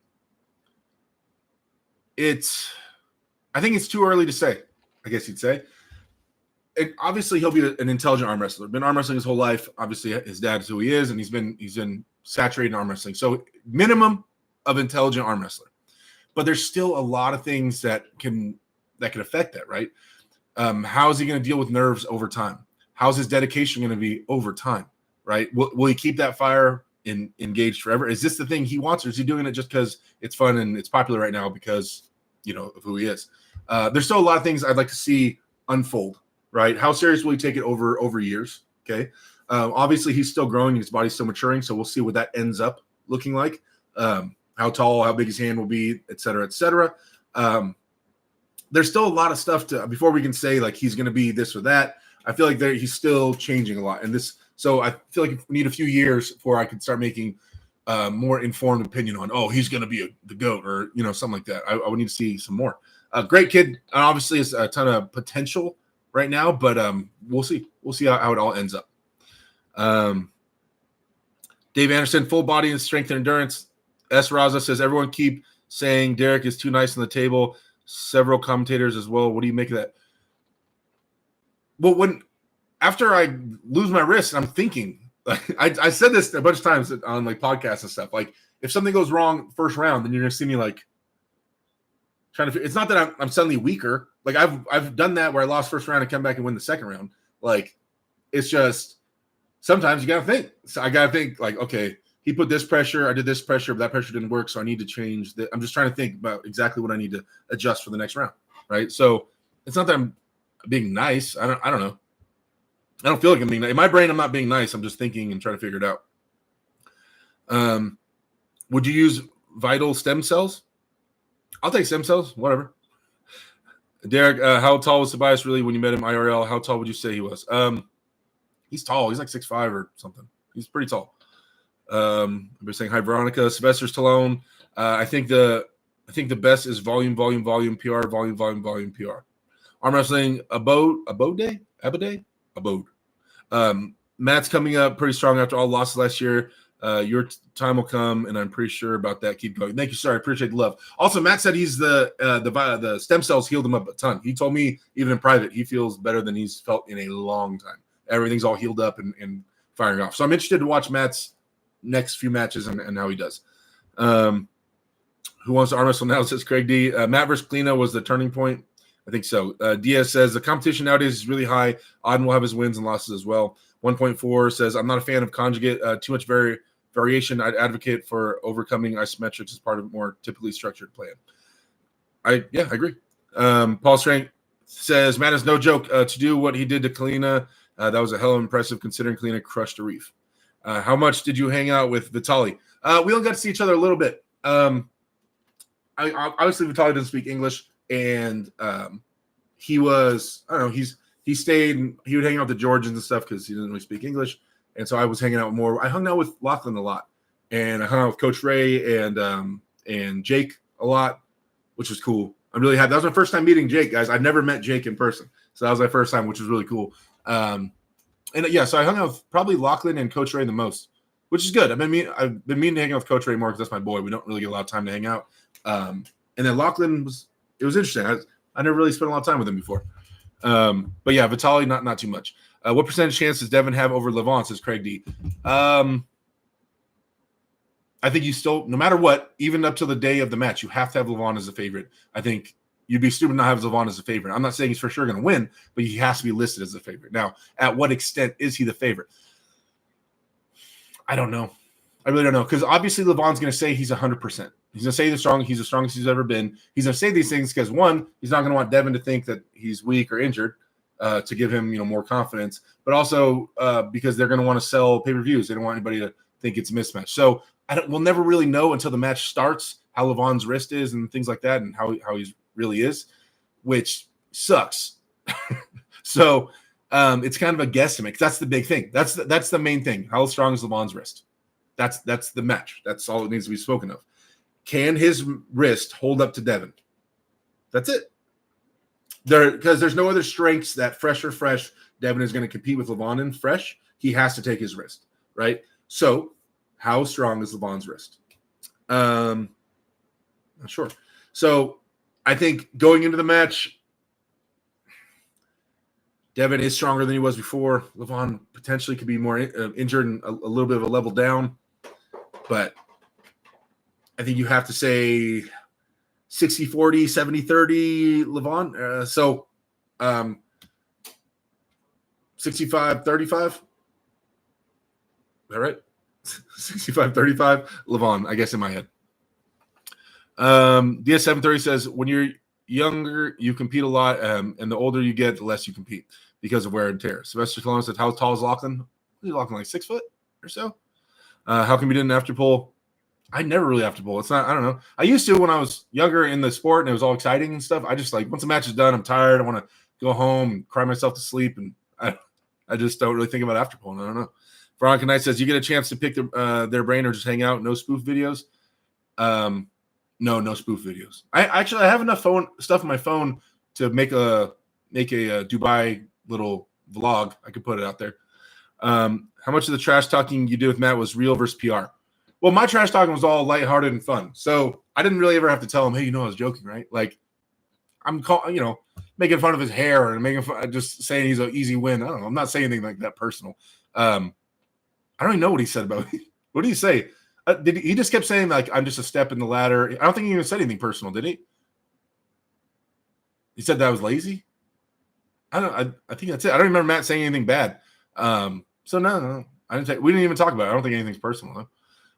think it's too early to say, I guess you'd say. And obviously, he'll be an intelligent arm wrestler. Been arm wrestling his whole life. Obviously, his dad is who he is, and he's been saturated in arm wrestling. So, minimum of intelligent arm wrestler. But there's still a lot of things that can affect that, right? How is he going to deal with nerves over time? How's his dedication going to be over time, right? Will he keep that fire engaged forever? Is this the thing he wants, or is he doing it just because it's fun and it's popular right now because of who he is? There's still a lot of things I'd like to see unfold. Right? How serious will he take it over years? Okay. Obviously, he's still growing. His body's still maturing. So we'll see what that ends up looking like. How tall, how big his hand will be, et cetera, et cetera. There's still a lot of stuff before we can say like he's going to be this or that. I feel like he's still changing a lot. So I feel like we need a few years before I can start making more informed opinion on, he's going to be the GOAT or, something like that. I would need to see some more. Great kid. Obviously, has a ton of potential right now, but we'll see. We'll see how it all ends up. Dave Anderson, full body and strength and endurance. S. Raza says, everyone keep saying Derek is too nice on the table. several commentators as well. What do you make of that? Well, after I lose my wrist, I'm thinking, like, I said this a bunch of times on like podcasts and stuff. Like, if something goes wrong first round, then you're gonna see me like trying to. It's not that I'm suddenly weaker. Like I've done that where I lost first round and come back and win the second round. Like, it's just sometimes you gotta think. So I gotta think like, okay, he put this pressure, I did this pressure, but that pressure didn't work, so I need to change. I'm just trying to think about exactly what I need to adjust for the next round, right? So it's not that I'm being nice. I don't know. I don't feel like I'm being nice. In my brain, I'm not being nice. I'm just thinking and trying to figure it out. Would you use vital stem cells? I'll take stem cells, whatever. Derek, how tall was Tobias really when you met him IRL? How tall would you say he was? He's tall. He's like 6'5" or something. He's pretty tall. I'm saying hi, Veronica. Sylvester Stallone. I think the best is volume, PR, volume, PR. Arm wrestling, Abode. Matt's coming up pretty strong after all losses last year. Your time will come, and I'm pretty sure about that. Keep going. Thank you, sir. I appreciate the love. Also, Matt said he's the stem cells healed him up a ton. He told me even in private he feels better than he's felt in a long time. Everything's all healed up and firing off. So I'm interested to watch Matt's next few matches and how he does. Who wants to arm wrestle now? Says Craig D. Matt versus Kleina was the turning point. I think so. Diaz says the competition nowadays is really high. Auden will have his wins and losses as well. 1.4 says I'm not a fan of conjugate. Too much variation. I'd advocate for overcoming isometrics as part of a more typically structured plan. I agree. Paul Strang says Matt is no joke. To do what he did to Kleina, that was a hell of impressive considering Kleina crushed a Reef. How much did you hang out with Vitaly? We only got to see each other a little bit. Obviously Vitaly doesn't speak English, and he was, I don't know, he stayed and he would hang out with the Georgians and stuff because he didn't really speak English. And so I was hanging out more. I hung out with Lachlan a lot, and I hung out with Coach Ray and Jake a lot, which was cool. I'm really happy. That was my first time meeting Jake, guys. I've never met Jake in person, so that was my first time, which was really cool. And yeah, so I hung out with probably Lachlan and Coach Ray the most, which is good. I've been meaning to hang out with Coach Ray more because that's my boy. We don't really get a lot of time to hang out. And then Lachlan was interesting. I never really spent a lot of time with him before. But yeah, Vitaly, not too much. What percentage chance does Devin have over Levon, says Craig D? I think you still, no matter what, even up to the day of the match, you have to have Levon as a favorite. I think you'd be stupid not to have Levon as a favorite. I'm not saying he's for sure going to win, but he has to be listed as a favorite. Now, at what extent is he the favorite? I don't know. I really don't know, because obviously Levon's going to say he's 100%. He's going to say he's the strongest he's ever been. He's going to say these things because, one, he's not going to want Devin to think that he's weak or injured to give him, more confidence, but also because they're going to want to sell pay-per-views. They don't want anybody to think it's a mismatch. So we'll never really know until the match starts how Levon's wrist is and things like that and how he really is, which sucks. So it's kind of a guesstimate. That's the big thing. That's the main thing. How strong is Levon's wrist? That's the match. That's all it needs to be spoken of. Can his wrist hold up to Devin? That's it. Because there's no other strengths that fresh Devin is going to compete with Levon in fresh. He has to take his wrist, right? So how strong is Levon's wrist? Not sure. So I think going into the match, Devin is stronger than he was before. Levon potentially could be more injured and a little bit of a level down. But I think you have to say 60-40, 70-30 Levon. So 65-35. Is that right? 65-35 Levon, I guess, in my head. DS730 says, when you're younger, you compete a lot, and the older you get, the less you compete because of wear and tear. Sylvester Stallone said, how tall is Lachlan? Is Lachlan like 6 foot or so? How can we do an after pull? I never really after pull. It's not, I don't know. I used to when I was younger in the sport and it was all exciting and stuff. I just like, once the match is done, I'm tired. I want to go home and cry myself to sleep. And I just don't really think about after pull. I don't know. Veronica Knight says, you get a chance to pick their brain or just hang out. No spoof videos. No spoof videos. I have enough stuff on my phone to make a Dubai little vlog. I could put it out there. How much of the trash talking you did with Matt was real versus PR? Well, my trash talking was all lighthearted and fun. So I didn't really ever have to tell him, hey, I was joking, right? Like, I'm making fun of his hair and making fun, just saying he's an easy win. I don't know. I'm not saying anything like that personal. I don't even know what he said about it. What did he say? He just kept saying like I'm just a step in the ladder. I don't think he even said anything personal, did he? He said that I was lazy. I think that's it. I don't remember Matt saying anything bad. So no, I didn't say. We didn't even talk about it. I don't think anything's personal.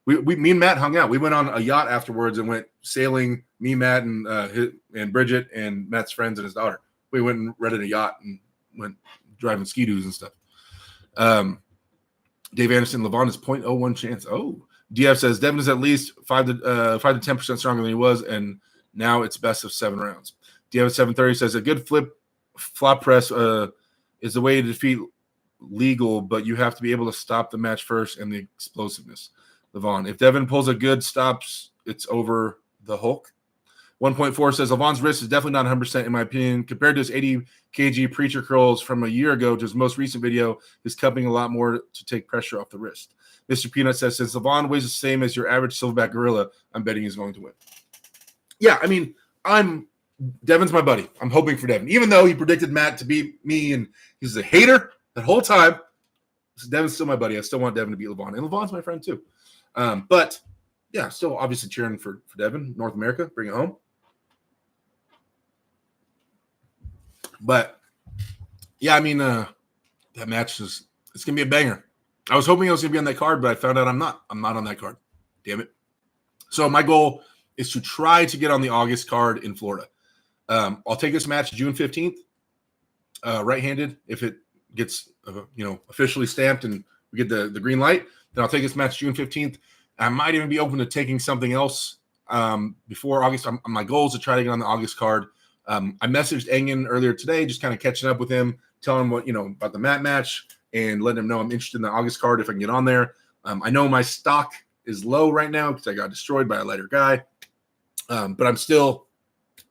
Though. Me and Matt hung out. We went on a yacht afterwards and went sailing. Me, Matt, and Bridget and Matt's friends and his daughter. We went and rented a yacht and went driving ski-doos and stuff. Dave Anderson, Levon is 0.01 chance. Oh, DF says Devin is at least 5 to 10% stronger than he was, and now it's best of 7 rounds. DF 730 says a good flop press is the way to defeat legal, but you have to be able to stop the match first and the explosiveness. Levon, if Devin pulls a good stops, it's over the Hulk. 1.4 says Levon's wrist is definitely not 100% in my opinion. Compared to his 80 kg preacher curls from a year ago to his most recent video, he's cupping a lot more to take pressure off the wrist. Mr. Peanut says, since Levon weighs the same as your average silverback gorilla, I'm betting he's going to win. Yeah, I mean, Devin's my buddy. I'm hoping for Devin. Even though he predicted Matt to beat me and he's a hater that whole time, so Devin's still my buddy. I still want Devin to beat Levon. And Levon's my friend too. But yeah, still obviously cheering for Devin, North America, bring it home. But yeah, I mean, that match it's gonna be a banger. I was hoping I was gonna be on that card, but I found out I'm not. I'm not on that card. Damn it. So my goal is to try to get on the August card in Florida. I'll take this match June 15th, right-handed. If it gets officially stamped and we get the green light, then I'll take this match June 15th. I might even be open to taking something else before August. My goal is to try to get on the August card. I messaged Engen earlier today, just kind of catching up with him, telling him what about the Matt match, and letting him know I'm interested in the August card if I can get on there. I know my stock is low right now because I got destroyed by a lighter guy, but I'm still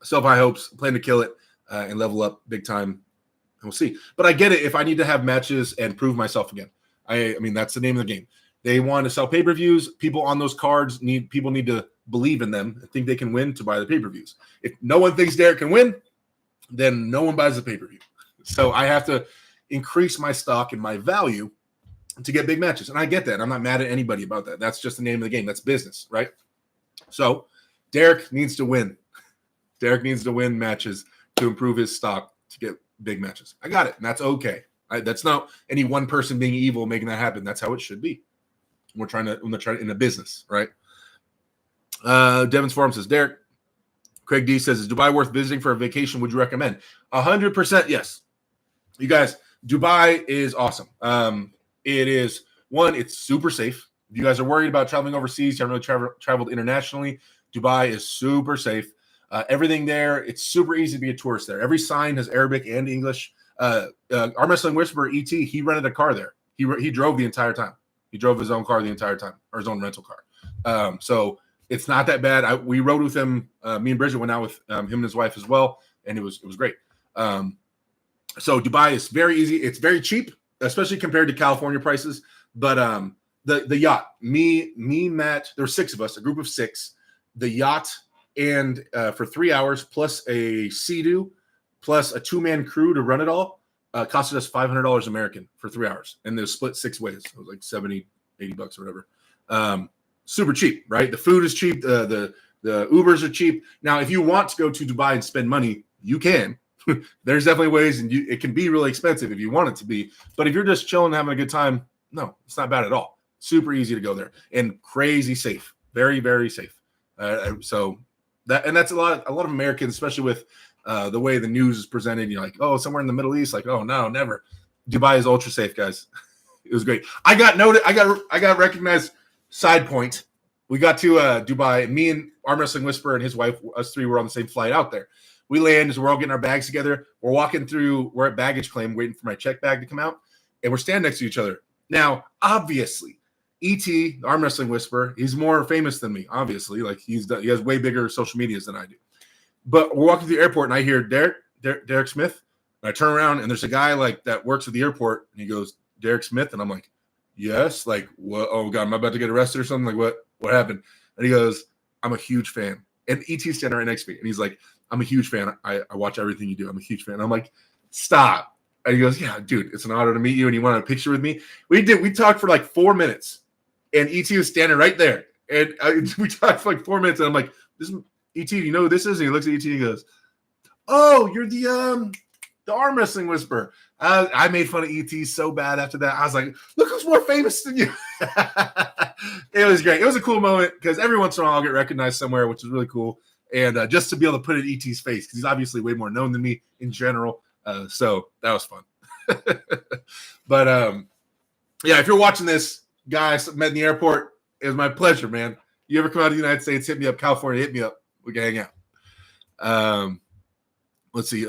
high hopes, plan to kill it and level up big time, and we'll see. But I get it if I need to have matches and prove myself again. I mean that's the name of the game. They want to sell pay-per-views. People on those cards need to believe in them and think they can win to buy the pay-per-views. If no one thinks Derek can win, then no one buys the pay-per-view. So I have to increase my stock and my value to get big matches. And I get that. I'm not mad at anybody about that. That's just the name of the game. That's business, right? So Derek needs to win. Derek needs to win matches to improve his stock to get big matches. I got it. And that's okay. That's not any one person being evil making that happen. That's how it should be. We're trying in a business, right? Devin's Forum says, Derek, Craig D says, is Dubai worth visiting for a vacation? Would you recommend? 100% yes. You guys, Dubai is awesome. It is, one, it's super safe. If you guys are worried about traveling overseas, you haven't really traveled internationally, Dubai is super safe. Everything there, it's super easy to be a tourist there. Every sign has Arabic and English. Arm Wrestling Whisperer, ET, he rented a car there. He drove the entire time. He drove his own car the entire time, or his own rental car. So it's not that bad. We rode with him. Me and Bridget went out with him and his wife as well, and it was great. So Dubai is very easy. It's very cheap, especially compared to California prices. But the yacht, me, Matt, there were 6 of us, a group of 6. The yacht, and for 3 hours plus a Sea-Doo, plus a 2-man crew to run it all, costed us $500 American for 3 hours, and they're split 6 ways. It was like $70, $80 or whatever. Super cheap, right? The food is cheap. The Ubers are cheap. Now, if you want to go to Dubai and spend money, you can. There's definitely ways, and it can be really expensive if you want it to be. But if you're just chilling, having a good time, no, it's not bad at all. Super easy to go there and crazy safe, very, very safe. So that's a lot of Americans, especially with the way the news is presented. You're like, oh, somewhere in the Middle East, like, oh no, never. Dubai is ultra safe, guys. It was great. I got recognized. Side point, we got to Dubai. Me and Arm Wrestling Whisperer and his wife, us 3 were on the same flight out there. We land as we're all getting our bags together. We're walking through. We're at baggage claim, waiting for my check bag to come out, and we're standing next to each other. Now, obviously, ET, Arm Wrestling Whisperer, he's more famous than me. Obviously, like he has way bigger social medias than I do. But we're walking through the airport, and I hear Derek Smith. And I turn around, and there's a guy like that works at the airport, and he goes, Derek Smith, and I'm like, yes, like what? Oh God, am I about to get arrested or something? Like what happened? And he goes, I'm a huge fan. And ET's standing right next to me, and he's like, "I'm a huge fan. I watch everything you do. I'm a huge fan." And I'm like, "Stop." And he goes, "Yeah, dude, it's an honor to meet you." And he wanted a picture with me. We talked for like 4 minutes, and ET was standing right there. And we talked for like 4 minutes, and I'm like, "This is ET. Do you know who this is?" And he looks at ET and he goes, "Oh, you're the arm wrestling whisperer." I made fun of ET so bad after that. I was like, "Look who's more famous than you." It was great. It was a cool moment because every once in a while I'll get recognized somewhere, which is really cool. And just to be able to put it in ET's face, because he's obviously way more known than me in general. So that was fun. But yeah, if you're watching this, guys, met in the airport, it was my pleasure, man. You ever come out of the United States, hit me up. California, hit me up. We can hang out. Let's see.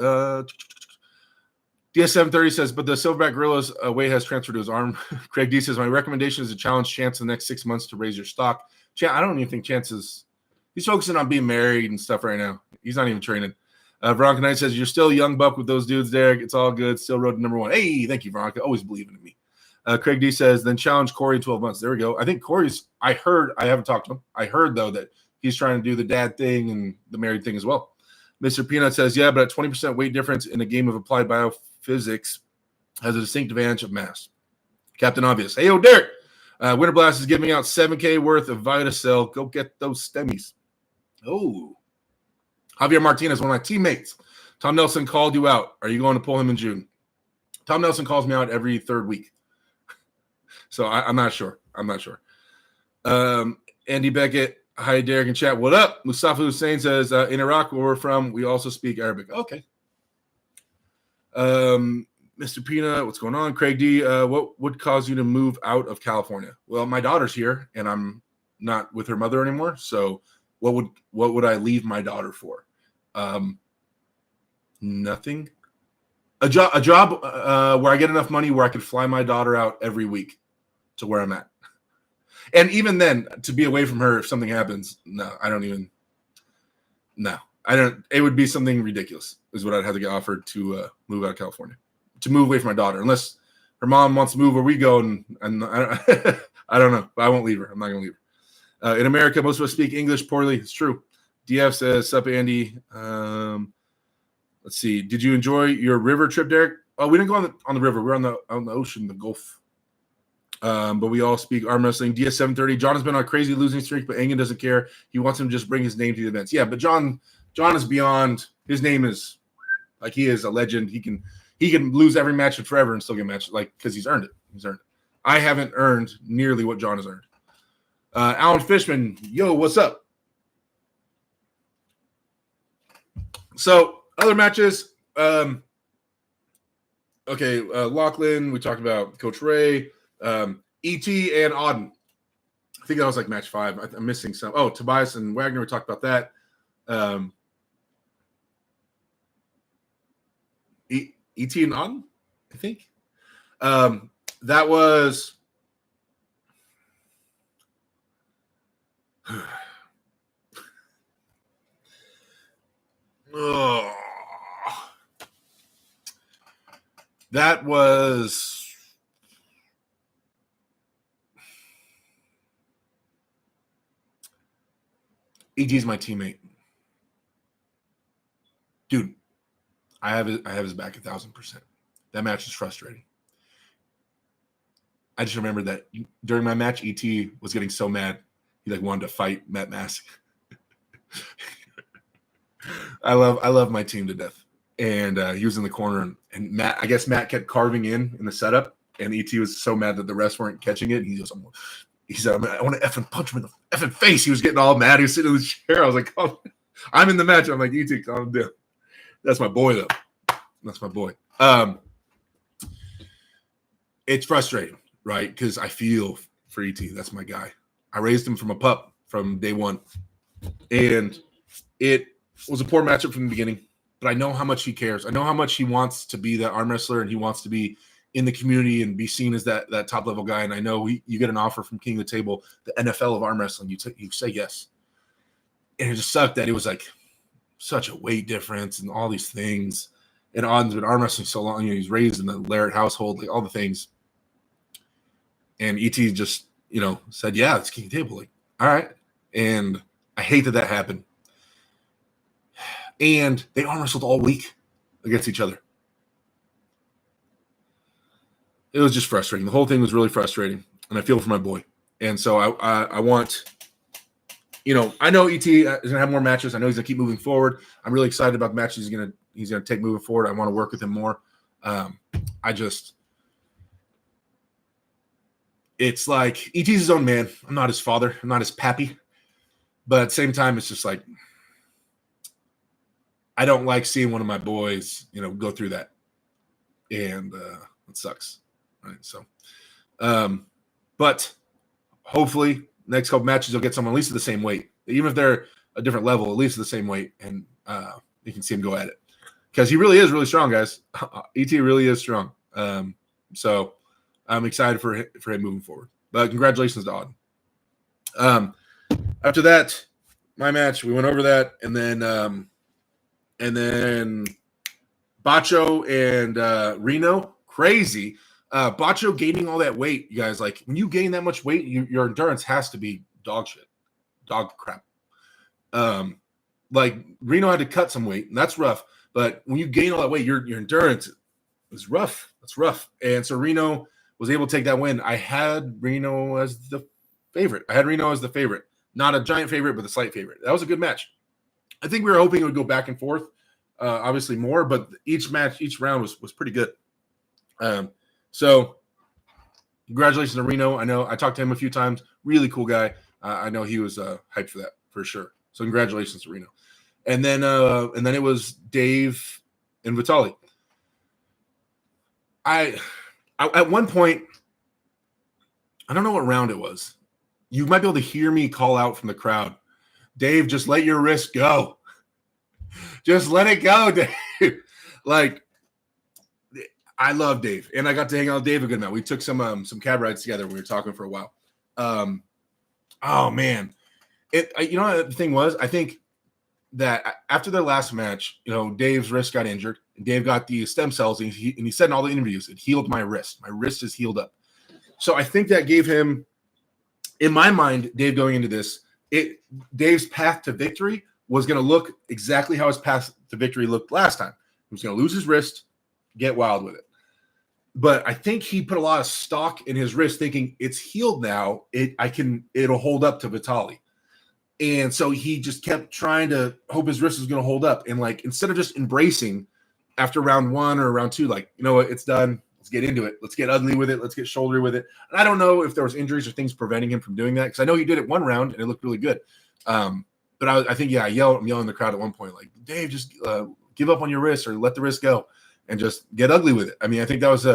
DS730 says, but the Silverback Gorilla's weight has transferred to his arm. Craig D says, my recommendation is to challenge Chance in the next 6 months to raise your stock. I don't even think Chance is – he's focusing on being married and stuff right now. He's not even training. Veronica Knight says, you're still a young buck with those dudes there. It's all good. Still road to number 1. Hey, thank you, Veronica. Always believing in me. Craig D says, then challenge Corey in 12 months. There we go. I think Corey's – I haven't talked to him. I heard, though, that he's trying to do the dad thing and the married thing as well. Mr. Peanut says, yeah, but at 20% weight difference in a game of applied biophysics has a distinct advantage of mass. Captain Obvious. Hey, yo, Derek. Winter Blast is giving out $7,000 worth of VitaCell. Go get those stemmies. Oh. Javier Martinez, one of my teammates. Tom Nelson called you out. Are you going to pull him in June? Tom Nelson calls me out every third week. So I'm not sure. Andy Beckett. Hi, Derek and chat. What up? Mustafa Hussein says, in Iraq, where we're from, we also speak Arabic. Okay. Mr. Peanut, what's going on? Craig D, what would cause you to move out of California? Well, my daughter's here, and I'm not with her mother anymore. So what would I leave my daughter for? Nothing. A job where I get enough money where I could fly my daughter out every week to where I'm at. And even then, to be away from her if something happens, no. It would be something ridiculous is what I'd have to get offered to move out of California, to move away from my daughter, unless her mom wants to move where we go. And I don't know, but I won't leave her. I'm not going to leave her. In America, most of us speak English poorly. It's true. DF says, sup, Andy. Let's see. Did you enjoy your river trip, Derek? Oh, we didn't go on the river. We're on the ocean, the Gulf. But we all speak arm wrestling. DS730. John has been on a crazy losing streak, but Engen doesn't care. He wants him to just bring his name to the events. Yeah, but John is beyond. His name is like he is a legend. He can lose every match and forever and still get matched because he's earned it. I haven't earned nearly what John has earned. Alan Fishman, yo, what's up? So other matches. Okay, Lachlan. We talked about Coach Ray. E.T. and Auden. I think that was like match 5. I'm missing some. Oh, Tobias and Wagner. We talked about that. E.T. and Auden, I think. That was. Oh. That was. EG's my teammate. Dude, I have his back 1,000%. That match is frustrating. I just remember that during my match, ET was getting so mad he wanted to fight Matt Mask. I love my team to death. And he was in the corner, and Matt kept carving in the setup, and ET was so mad that the refs weren't catching it. And he said, I want to effing punch him in the effing face. He was getting all mad. He was sitting in the chair. I was like, oh, I'm in the match. I'm like, ET, calm down. That's my boy, though. That's my boy. It's frustrating, right? Because I feel for ET. That's my guy. I raised him from a pup from day one. And it was a poor matchup from the beginning. But I know how much he cares. I know how much he wants to be that arm wrestler, and he wants to be in the community and be seen as that top level guy. And I know you get an offer from King of the Table, the NFL of arm wrestling, you say yes. And it just sucked that it was like such a weight difference and all these things. And Auden's been arm wrestling so long. He's raised in the Laird household, all the things. And ET just, said, yeah, it's King of the Table. All right. And I hate that happened. And they arm wrestled all week against each other. It was just frustrating. The whole thing was really frustrating, and I feel for my boy. And so I want, I know ET is going to have more matches. I know he's going to keep moving forward. I'm really excited about the matches he's going to take moving forward. I want to work with him more. It's like ET's his own man. I'm not his father. I'm not his pappy. But at the same time, it's just like I don't like seeing one of my boys, go through that. And it sucks. Right. So, but hopefully next couple matches you'll get someone at least at the same weight. Even if they're a different level, at least at the same weight. And you can see him go at it. Because he really is really strong, guys. ET really is strong. So I'm excited for him moving forward. But congratulations to Auden. After that, my match, we went over that, and then Bacho and Reno, crazy. Bacho gaining all that weight, you guys. Like when you gain that much weight, your endurance has to be dog shit, dog crap. Like Reno had to cut some weight, and that's rough. But when you gain all that weight, your endurance is rough. That's rough. And so Reno was able to take that win. I had Reno as the favorite. Not a giant favorite, but a slight favorite. That was a good match. I think we were hoping it would go back and forth, obviously more, but each round was pretty good. So congratulations to Reno. I know I talked to him a few times. Really cool guy. I know he was hyped for that for sure. So congratulations to Reno. And then it was Dave and Vitali. I at one point, I don't know what round it was. You might be able to hear me call out from the crowd, Dave, just let your wrist go. Just let it go, Dave. Like, I love Dave, and I got to hang out with Dave a good amount. We took some cab rides together. We were talking for a while. Oh man, the thing was, I think that after their last match, Dave's wrist got injured. And Dave got the stem cells, and he said in all the interviews, it healed my wrist. My wrist is healed up. So I think that gave him, in my mind, Dave going into this, Dave's path to victory was going to look exactly how his path to victory looked last time. He was going to lose his wrist, get wild with it. But I think he put a lot of stock in his wrist, thinking it's healed now. It'll hold up to Vitali. And so he just kept trying to hope his wrist was going to hold up. And like, instead of just embracing after round one or round two, like, you know what, it's done. Let's get into it. Let's get ugly with it. Let's get shouldery with it. And I don't know if there was injuries or things preventing him from doing that, because I know he did it one round and it looked really good. But I think, I'm yelling in the crowd at one point, like, Dave, just give up on your wrist or let the wrist go and just get ugly with it. I mean, I think that was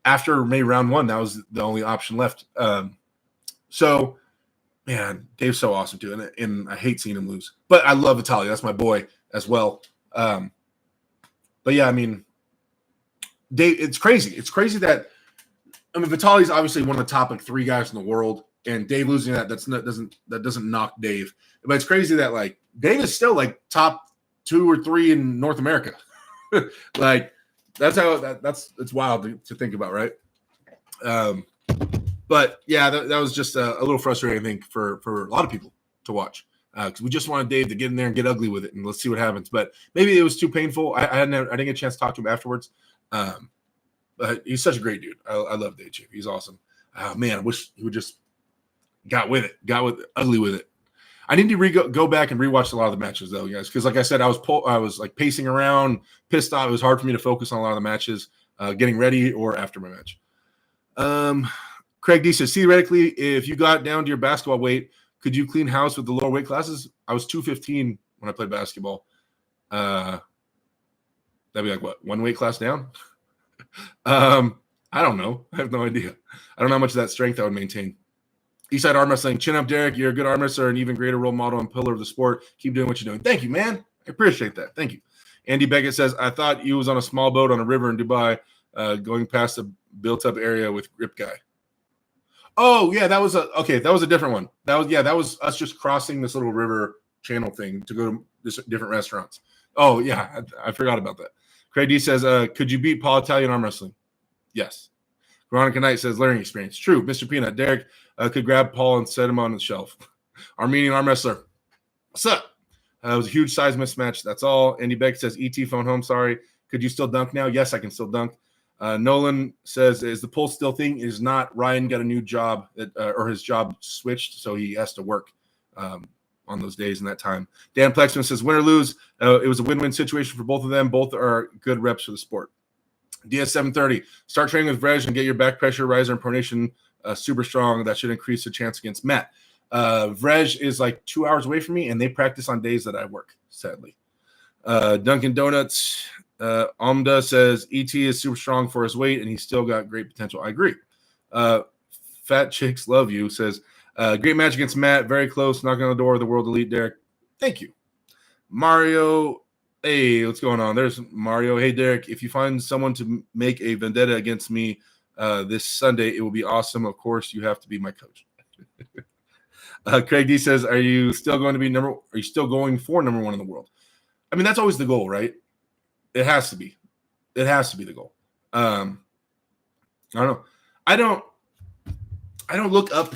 after maybe round one, that was the only option left. So, man, Dave's so awesome too, and I hate seeing him lose. But I love Vitali. That's my boy as well. But yeah, I mean, Dave, it's crazy. It's crazy that, I mean, Vitali's obviously one of the top like 3 guys in the world, and Dave losing that doesn't knock Dave. But it's crazy that like Dave is still like top 2 or 3 in North America. Like it's wild to think about, right? But yeah, that was just a little frustrating, I think, for a lot of people to watch, because we just wanted Dave to get in there and get ugly with it, and let's see what happens. But maybe it was too painful. I didn't get a chance to talk to him afterwards. But he's such a great dude. I love Dave Chief. He's awesome. Man, I wish he would just got ugly with it. I need to go back and rewatch a lot of the matches though, guys, because like I said, I was like pacing around, pissed off. It was hard for me to focus on a lot of the matches, getting ready or after my match. Craig D says, theoretically, if you got down to your basketball weight, could you clean house with the lower weight classes? I was 215 when I played basketball. That'd be like what, 1 weight class down? I don't know. I have no idea. I don't know how much of that strength I would maintain. Eastside Arm Wrestling, chin up, Derek. You're a good arm wrestler, an even greater role model and pillar of the sport. Keep doing what you're doing. Thank you, man. I appreciate that. Thank you. Andy Beckett says, I thought you was on a small boat on a river in Dubai, going past a built-up area with Grip Guy. Oh, yeah, that was a different one. That was us just crossing this little river channel thing to go to different restaurants. Oh, yeah, I forgot about that. Craig D says, could you beat Paul Italian arm wrestling? Yes. Veronica Knight says, learning experience. True. Mr. Peanut, Derek could grab Paul and set him on the shelf. Armenian arm wrestler. What's up? It was a huge size mismatch. That's all. Andy Beck says, ET phone home. Sorry. Could you still dunk now? Yes, I can still dunk. Nolan says, is the pull still thing? Is not. Ryan got a new job or his job switched, so he has to work on those days and that time. Dan Plexman says, win or lose, it was a win-win situation for both of them. Both are good reps for the sport. DS730, start training with Vrej and get your back pressure, riser, and pronation super strong. That should increase the chance against Matt. Vrej is like 2 hours away from me, and they practice on days that I work, sadly. Dunkin' Donuts, Omda says, ET is super strong for his weight, and he's still got great potential. I agree. Fat Chicks Love You says, great match against Matt, very close, knocking on the door of the World Elite, Derek. Thank you. Mario, hey, what's going on? There's Mario. Hey, Derek, if you find someone to make a vendetta against me this Sunday, it will be awesome. Of course, you have to be my coach. Craig D says, are you still going for number one in the world? I mean, that's always the goal, right? It has to be. It has to be the goal. I don't know. I don't look up.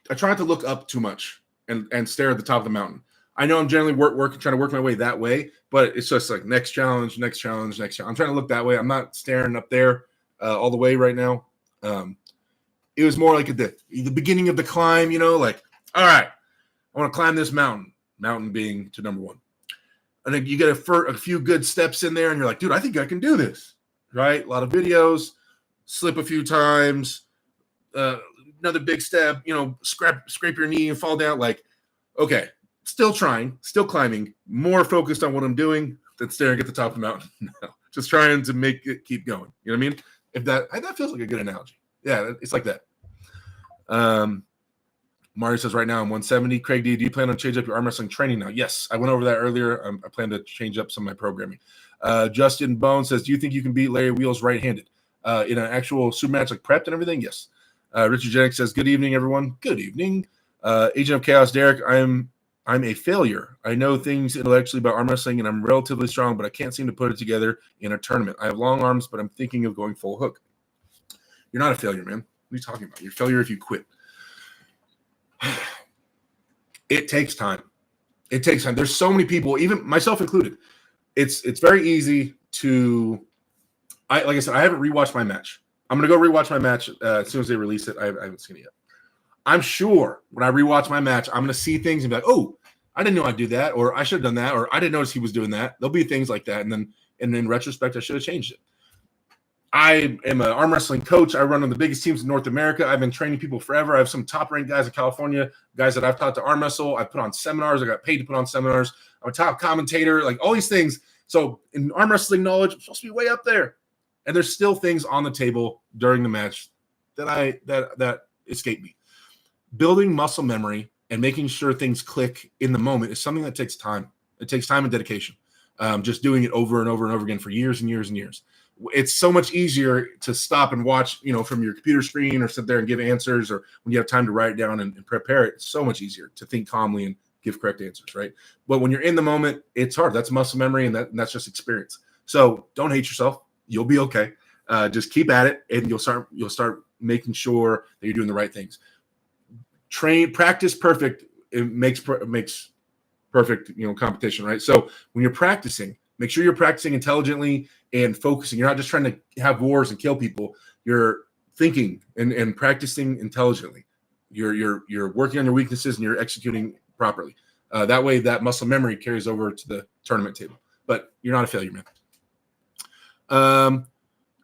I try not to look up too much and stare at the top of the mountain. I know I'm generally trying to work my way that way, but it's just like next challenge. I'm trying to look that way. I'm not staring up there all the way right now. It was more like at the beginning of the climb, like, all right, I want to climb this mountain being to number one. And then you get a few good steps in there and you're like, dude, I think I can do this, right? A lot of videos, slip a few times, another big step, scrape your knee and fall down. Like, okay, still trying, still climbing, more focused on what I'm doing than staring at the top of the mountain. No, just trying to make it keep going. You know what I mean? If that feels like a good analogy. Yeah, it's like that. Mario says right now I'm 170. Craig D, do you plan on changing up your arm wrestling training now? Yes, I went over that earlier. I plan to change up some of my programming. Justin Bone says, do you think you can beat Larry Wheels right-handed in an actual super match, like prepped and everything? Yes. Richard Jennings says, good evening, everyone. Good evening. Agent of Chaos, Derek, I'm a failure. I know things intellectually about arm wrestling, and I'm relatively strong, but I can't seem to put it together in a tournament. I have long arms, but I'm thinking of going full hook. You're not a failure, man. What are you talking about? You're a failure if you quit. It takes time. It takes time. There's so many people, even myself included. It's very easy to. Like I said, I haven't rewatched my match. I'm gonna go rewatch my match as soon as they release it. I haven't seen it yet. I'm sure when I rewatch my match, I'm gonna see things and be like, "Oh, I didn't know I'd do that," or "I should have done that," or "I didn't notice he was doing that." There'll be things like that, and then in retrospect, I should have changed it. I am an arm wrestling coach. I run on the biggest teams in North America. I've been training people forever. I have some top-ranked guys in California, guys that I've taught to arm wrestle. I put on seminars. I got paid to put on seminars. I'm a top commentator, like all these things. So in arm wrestling knowledge, I'm supposed to be way up there. And there's still things on the table during the match that escape me. Building muscle memory and making sure things click in the moment is something that takes time. It takes time and dedication. Just doing it over and over and over again for years and years and years. It's so much easier to stop and watch, from your computer screen or sit there and give answers, or when you have time to write it down and prepare it. It's so much easier to think calmly and give correct answers, right? But when you're in the moment, it's hard. That's muscle memory, and that's just experience. So don't hate yourself. You'll be okay. Just keep at it, and you'll start making sure that you're doing the right things. Practice perfect. It makes perfect, competition, right? So when you're practicing, make sure you're practicing intelligently and focusing. You're not just trying to have wars and kill people. You're thinking and practicing intelligently. You're working on your weaknesses and you're executing properly. That way, that muscle memory carries over to the tournament table. But you're not a failure, man.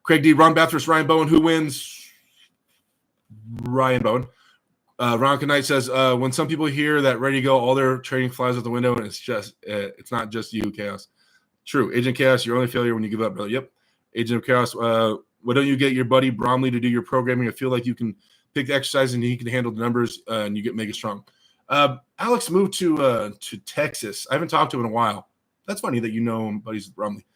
Craig D, Ron Bathurst, Ryan Bowen. Who wins? Ryan Bowen. Ron Knight says, when some people hear that ready to go, all their training flies out the window, and it's not just you, Chaos. True. Agent Chaos, you're only failure when you give up, brother. Yep. Agent of Chaos, why don't you get your buddy Bromley to do your programming? I feel like you can pick the exercise and he can handle the numbers and you get mega strong. Alex moved to Texas. I haven't talked to him in a while. That's funny that you know him, buddies with Bromley.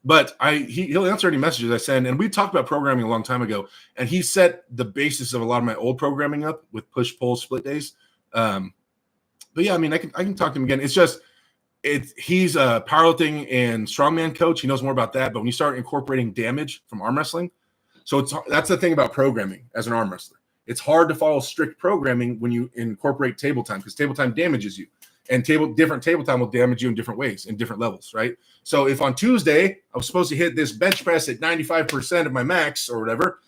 But he'll answer any messages I send. And we talked about programming a long time ago. And he set the basis of a lot of my old programming up with push, pull, split days. But yeah, I mean, I can talk to him again. It's just, he's a powerlifting and strongman coach. He knows more about that. But when you start incorporating damage from arm wrestling, that's the thing about programming as an arm wrestler. It's hard to follow strict programming when you incorporate table time, because table time damages you. And different table time will damage you in different ways, in different levels, right? So if on Tuesday I was supposed to hit this bench press at 95% of my max or whatever,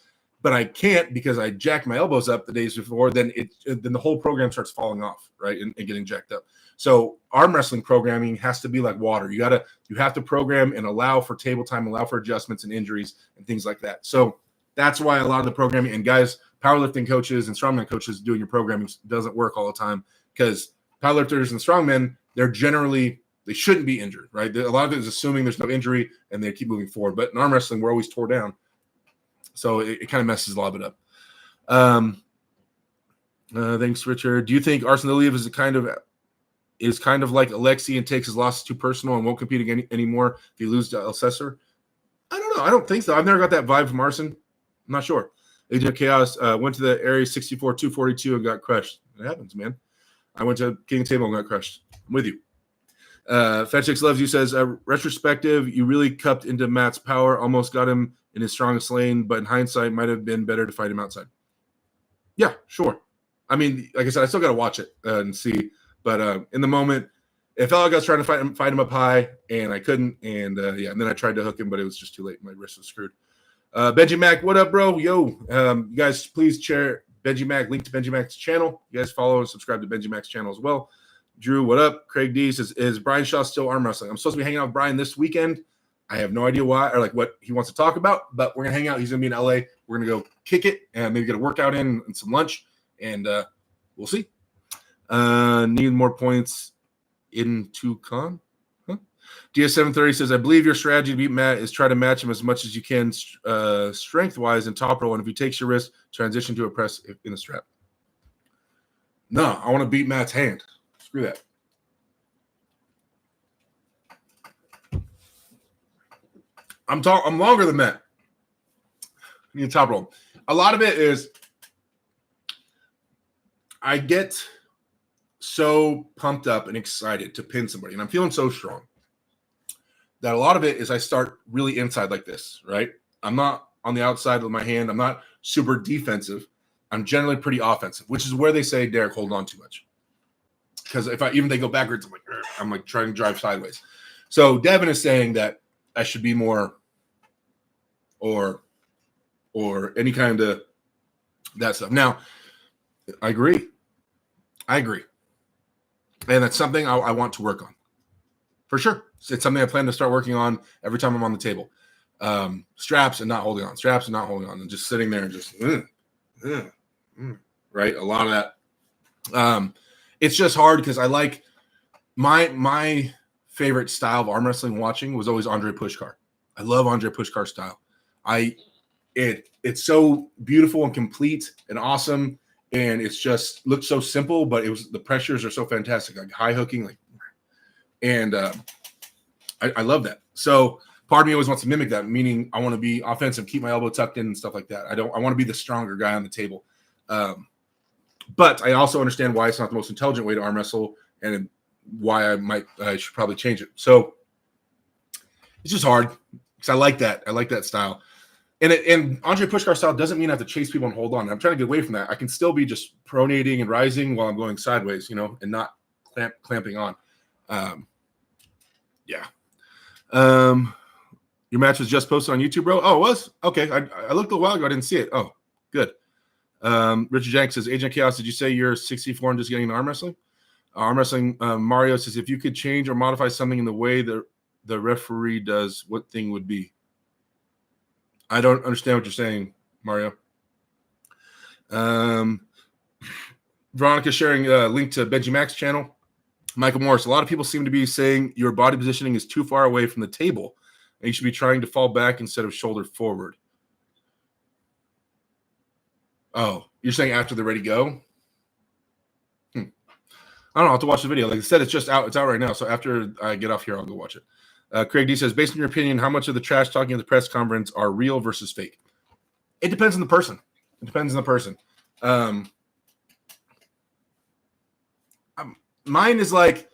but I can't because I jacked my elbows up the days before, then the whole program starts falling off, right, and getting jacked up. So arm wrestling programming has to be like water. You have to program and allow for table time, allow for adjustments and injuries and things like that. So that's why a lot of the programming, and guys, powerlifting coaches and strongman coaches doing your programming doesn't work all the time, because powerlifters and strongmen, they shouldn't be injured, right? A lot of it is assuming there's no injury and they keep moving forward. But in arm wrestling, we're always tore down. So it kind of messes a lot of it up. Thanks, Richard. Do you think Arsen Iliev is kind of like Alexi and takes his losses too personal and won't compete anymore if he loses to El Cesar? I don't know. I don't think so. I've never got that vibe from Arsen. I'm not sure. Agent Chaos went to the Area 64 242 and got crushed. It happens, man. I went to King Table and got crushed. I'm with you. Fetchix Loves You says, retrospective, you really cupped into Matt's power, almost got him in his strongest lane, but in hindsight, might have been better to fight him outside. Yeah, sure. I mean, like I said, I still got to watch it and see. But in the moment, it felt like I was trying to fight him up high, and I couldn't. And and then I tried to hook him, but it was just too late. My wrist was screwed. Benji Mac, what up, bro? Yo, you guys, please share Benji Mac, link to Benji Mac's channel. You guys follow and subscribe to Benji Mac's channel as well. Drew, what up? Craig D says, is Brian Shaw still arm wrestling? I'm supposed to be hanging out with Brian this weekend. I have no idea why or like what he wants to talk about, but we're going to hang out. He's going to be in LA. We're going to go kick it and maybe get a workout in and some lunch, and we'll see. Need more points into con? Huh? DS730 says, I believe your strategy to beat Matt is try to match him as much as you can strength-wise in top roll, and if he takes your risk, transition to a press in a strap. No, I want to beat Matt's hand. Screw that. I'm longer than Matt. I need a top roll. A lot of it is I get so pumped up and excited to pin somebody, and I'm feeling so strong that a lot of it is I start really inside like this, right? I'm not on the outside with my hand. I'm not super defensive. I'm generally pretty offensive, which is where they say, Derek, hold on too much. Because if even they go backwards, I'm like trying to drive sideways. So Devin is saying that I should be more or any kind of that stuff. Now, I agree. And that's something I want to work on. For sure. It's something I plan to start working on every time I'm on the table. Straps and not holding on. And just sitting there and just, right? A lot of that. It's just hard because I like my favorite style of arm wrestling watching was always Andre Pushkar. I love Andre Pushkar's style. It's so beautiful and complete and awesome, and it's just looks so simple, but the pressures are so fantastic, like high hooking, and I love that. So part of me always wants to mimic that, meaning I want to be offensive, keep my elbow tucked in and stuff like that. I want to be the stronger guy on the table. But I also understand why it's not the most intelligent way to arm wrestle, and why I should probably change it. So it's just hard because I like that style. And Andre Pushkar style doesn't mean I have to chase people and hold on. I'm trying to get away from that. I can still be just pronating and rising while I'm going sideways, and not clamping on. Your match was just posted on YouTube, bro? Oh, it was? Okay. I looked a while ago. I didn't see it. Oh, good. Richard Jank says, Agent Chaos, did you say you're 64 and just getting into arm wrestling? Mario says, if you could change or modify something in the way the referee does, what thing would be? I don't understand what you're saying, Mario. Veronica sharing a link to Benji Mac's channel. Michael Morris, a lot of people seem to be saying your body positioning is too far away from the table, and you should be trying to fall back instead of shoulder forward. Oh, you're saying after the ready go? I don't know. I'll have to watch the video. Like I said, it's just out. It's out right now. So after I get off here, I'll go watch it. Craig D says, based on your opinion, how much of the trash talking at the press conference are real versus fake? It depends on the person. Mine is like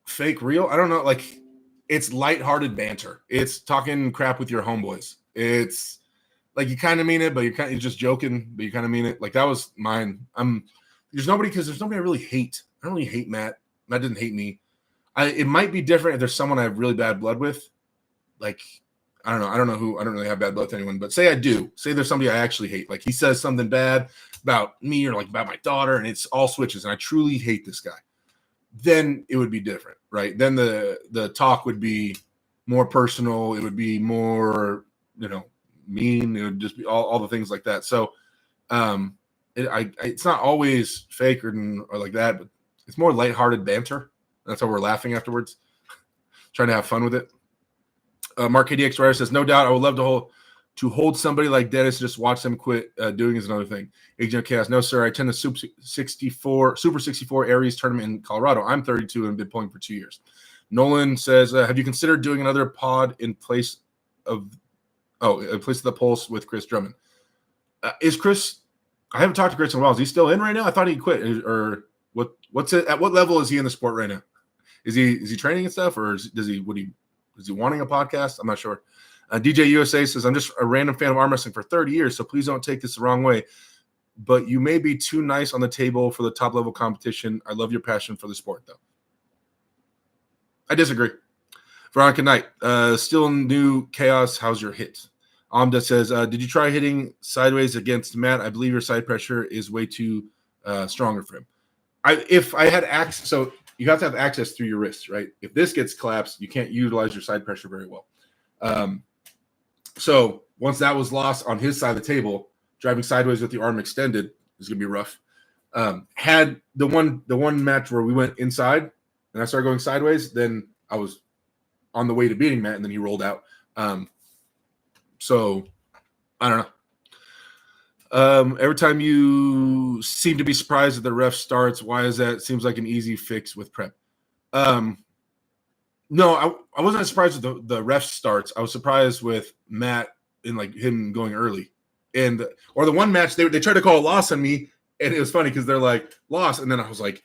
fake real. I don't know. Like it's lighthearted banter. It's talking crap with your homeboys. It's like you kind of mean it, but you're just joking, but you kind of mean it. Like that was mine. there's nobody I really hate. I don't really hate Matt. Matt didn't hate me. It might be different if there's someone I have really bad blood with. Like, I don't know. I don't really have bad blood with anyone, but say I do. Say there's somebody I actually hate. Like he says something bad about me or like about my daughter, and it's all switches, and I truly hate this guy. Then it would be different, right? Then the talk would be more personal. It would be more, mean. It would just be all the things like that. So, it's not always fake or like that, but it's more lighthearted banter. That's how we're laughing afterwards, trying to have fun with it. Mark KDX Ryder says, no doubt I would love to hold somebody like Dennis, just watch them quit doing is another thing. Agent of Chaos, no, sir. I attend the Super 64 Aries tournament in Colorado. I'm 32 and been pulling for 2 years. Nolan says, have you considered doing another pod in place of the Pulse with Chris Drummond? Is Chris, I haven't talked to Chris in a while. Is he still in right now? I thought he quit. Or what's it? At what level is he in the sport right now? Is he training and stuff, or is he wanting a podcast? I'm not sure. DJ USA says, I'm just a random fan of arm wrestling for 30 years, so please don't take this the wrong way. But you may be too nice on the table for the top level competition. I love your passion for the sport, though. I disagree. Veronica Knight, still new Chaos. How's your hit? Amda says, did you try hitting sideways against Matt? I believe your side pressure is way too stronger for him. If I had access, so you have to have access through your wrist, right? If this gets collapsed, you can't utilize your side pressure very well. So once that was lost on his side of the table, driving sideways with the arm extended is going to be rough. Had the one match where we went inside and I started going sideways, then I was on the way to beating Matt, and then he rolled out. So I don't know. Every time you seem to be surprised that the ref starts, why is that? Seems like an easy fix with prep. No, I wasn't surprised with the ref starts. I was surprised with Matt and like him going early, or the one match they tried to call a loss on me, and it was funny because they're like loss, and then I was like,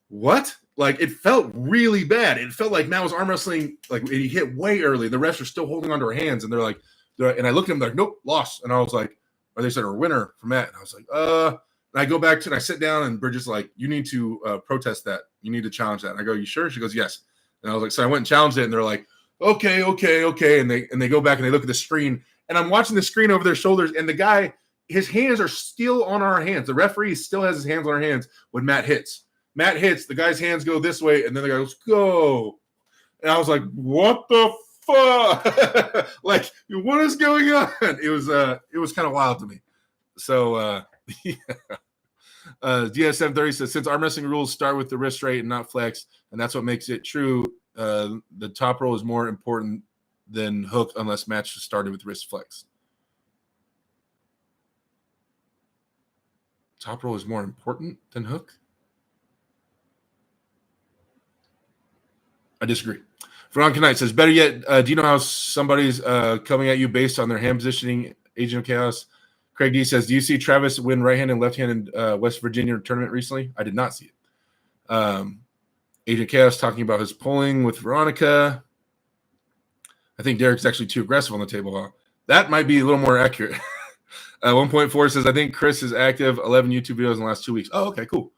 what? Like it felt really bad. It felt like Matt was arm wrestling, like he hit way early. The refs are still holding onto her hands, and they're like, and I looked at them like, nope, loss, and I was like, or they said a winner for Matt, and I was like, and I go back to and I sit down, and Bridget's like, you need to protest that. You need to challenge that. And I go, you sure? She goes, yes. And I was like, so I went and challenged it, and they're like, okay. And they go back and they look at the screen, and I'm watching the screen over their shoulders, and the guy, his hands are still on our hands. The referee still has his hands on our hands when Matt hits. Matt hits, the guy's hands go this way, and then the guy goes, go. And I was like, what the fuck? Like, what is going on? It was kind of wild to me. So yeah. DS730 says, since arm wrestling rules start with the wrist straight and not flex, and that's what makes it true, the top roll is more important than hook unless match started with wrist flex. Top roll is more important than hook? I disagree. Veronica Knight says, better yet, do you know how somebody's coming at you based on their hand positioning? Agent of Chaos. Craig D says, do you see Travis win right hand and left hand in West Virginia tournament recently? I did not see it. Agent Chaos talking about his pulling with Veronica. I think Derek's actually too aggressive on the table. Huh? That might be a little more accurate. 1.4 says, I think Chris is active, 11 YouTube videos in the last 2 weeks. Oh, okay, cool.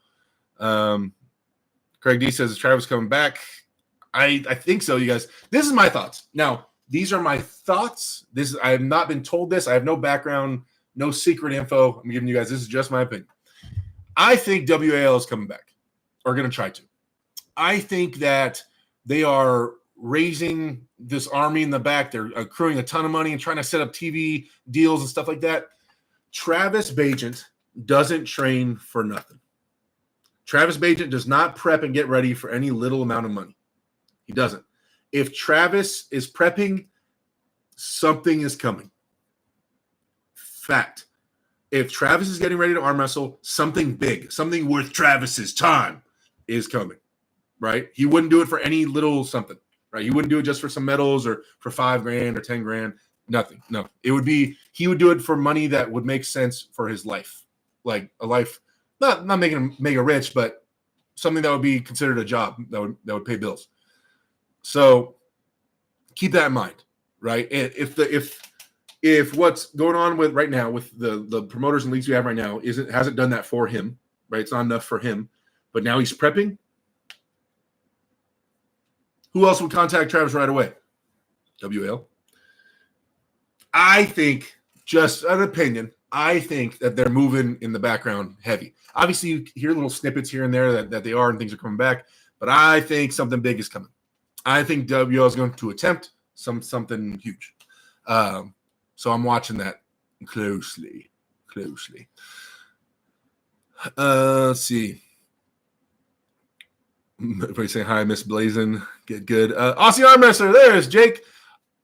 Craig D says, is Travis coming back? I think so, you guys. This is my thoughts. Now, these are my thoughts. I have not been told this. I have no background, no secret info. I'm giving you guys, this is just my opinion. I think WAL is coming back, or going to try to. I think that they are raising this army in the back. They're accruing a ton of money and trying to set up TV deals and stuff like that. Travis Bagent doesn't train for nothing. Travis Bagent does not prep and get ready for any little amount of money. He doesn't. If Travis is prepping, something is coming. Fact. If Travis is getting ready to arm wrestle, something big, something worth Travis's time is coming, right? He wouldn't do it for any little something, right? He wouldn't do it just for some medals or for $5,000 or $10,000. Nothing. No. He would do it for money that would make sense for his life. Like a life, not making him mega rich, but something that would be considered a job that would pay bills. So keep that in mind, right? And if what's going on with right now with the promoters and leagues we have right now hasn't done that for him, right? It's not enough for him. But now he's prepping. Who else would contact Travis right away? WL. I think, just an opinion, I think that they're moving in the background heavy. Obviously, you hear little snippets here and there that they are and things are coming back, but I think something big is coming. I think WL is going to attempt something huge. So I'm watching that closely. Let's see. Everybody say hi, Miss Blazin. Get good. Aussie Arm Wrestler, there's Jake.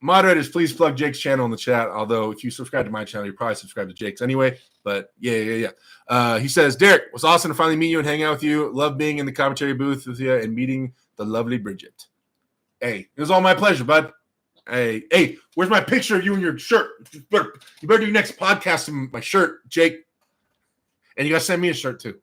Moderators, please plug Jake's channel in the chat. Although if you subscribe to my channel, you probably subscribe to Jake's anyway. But yeah. He says, Derek, it was awesome to finally meet you and hang out with you. Love being in the commentary booth with you and meeting the lovely Bridget. Hey, it was all my pleasure, bud. Hey, where's my picture of you in your shirt? You better do your next podcast in my shirt, Jake. And you got to send me a shirt too.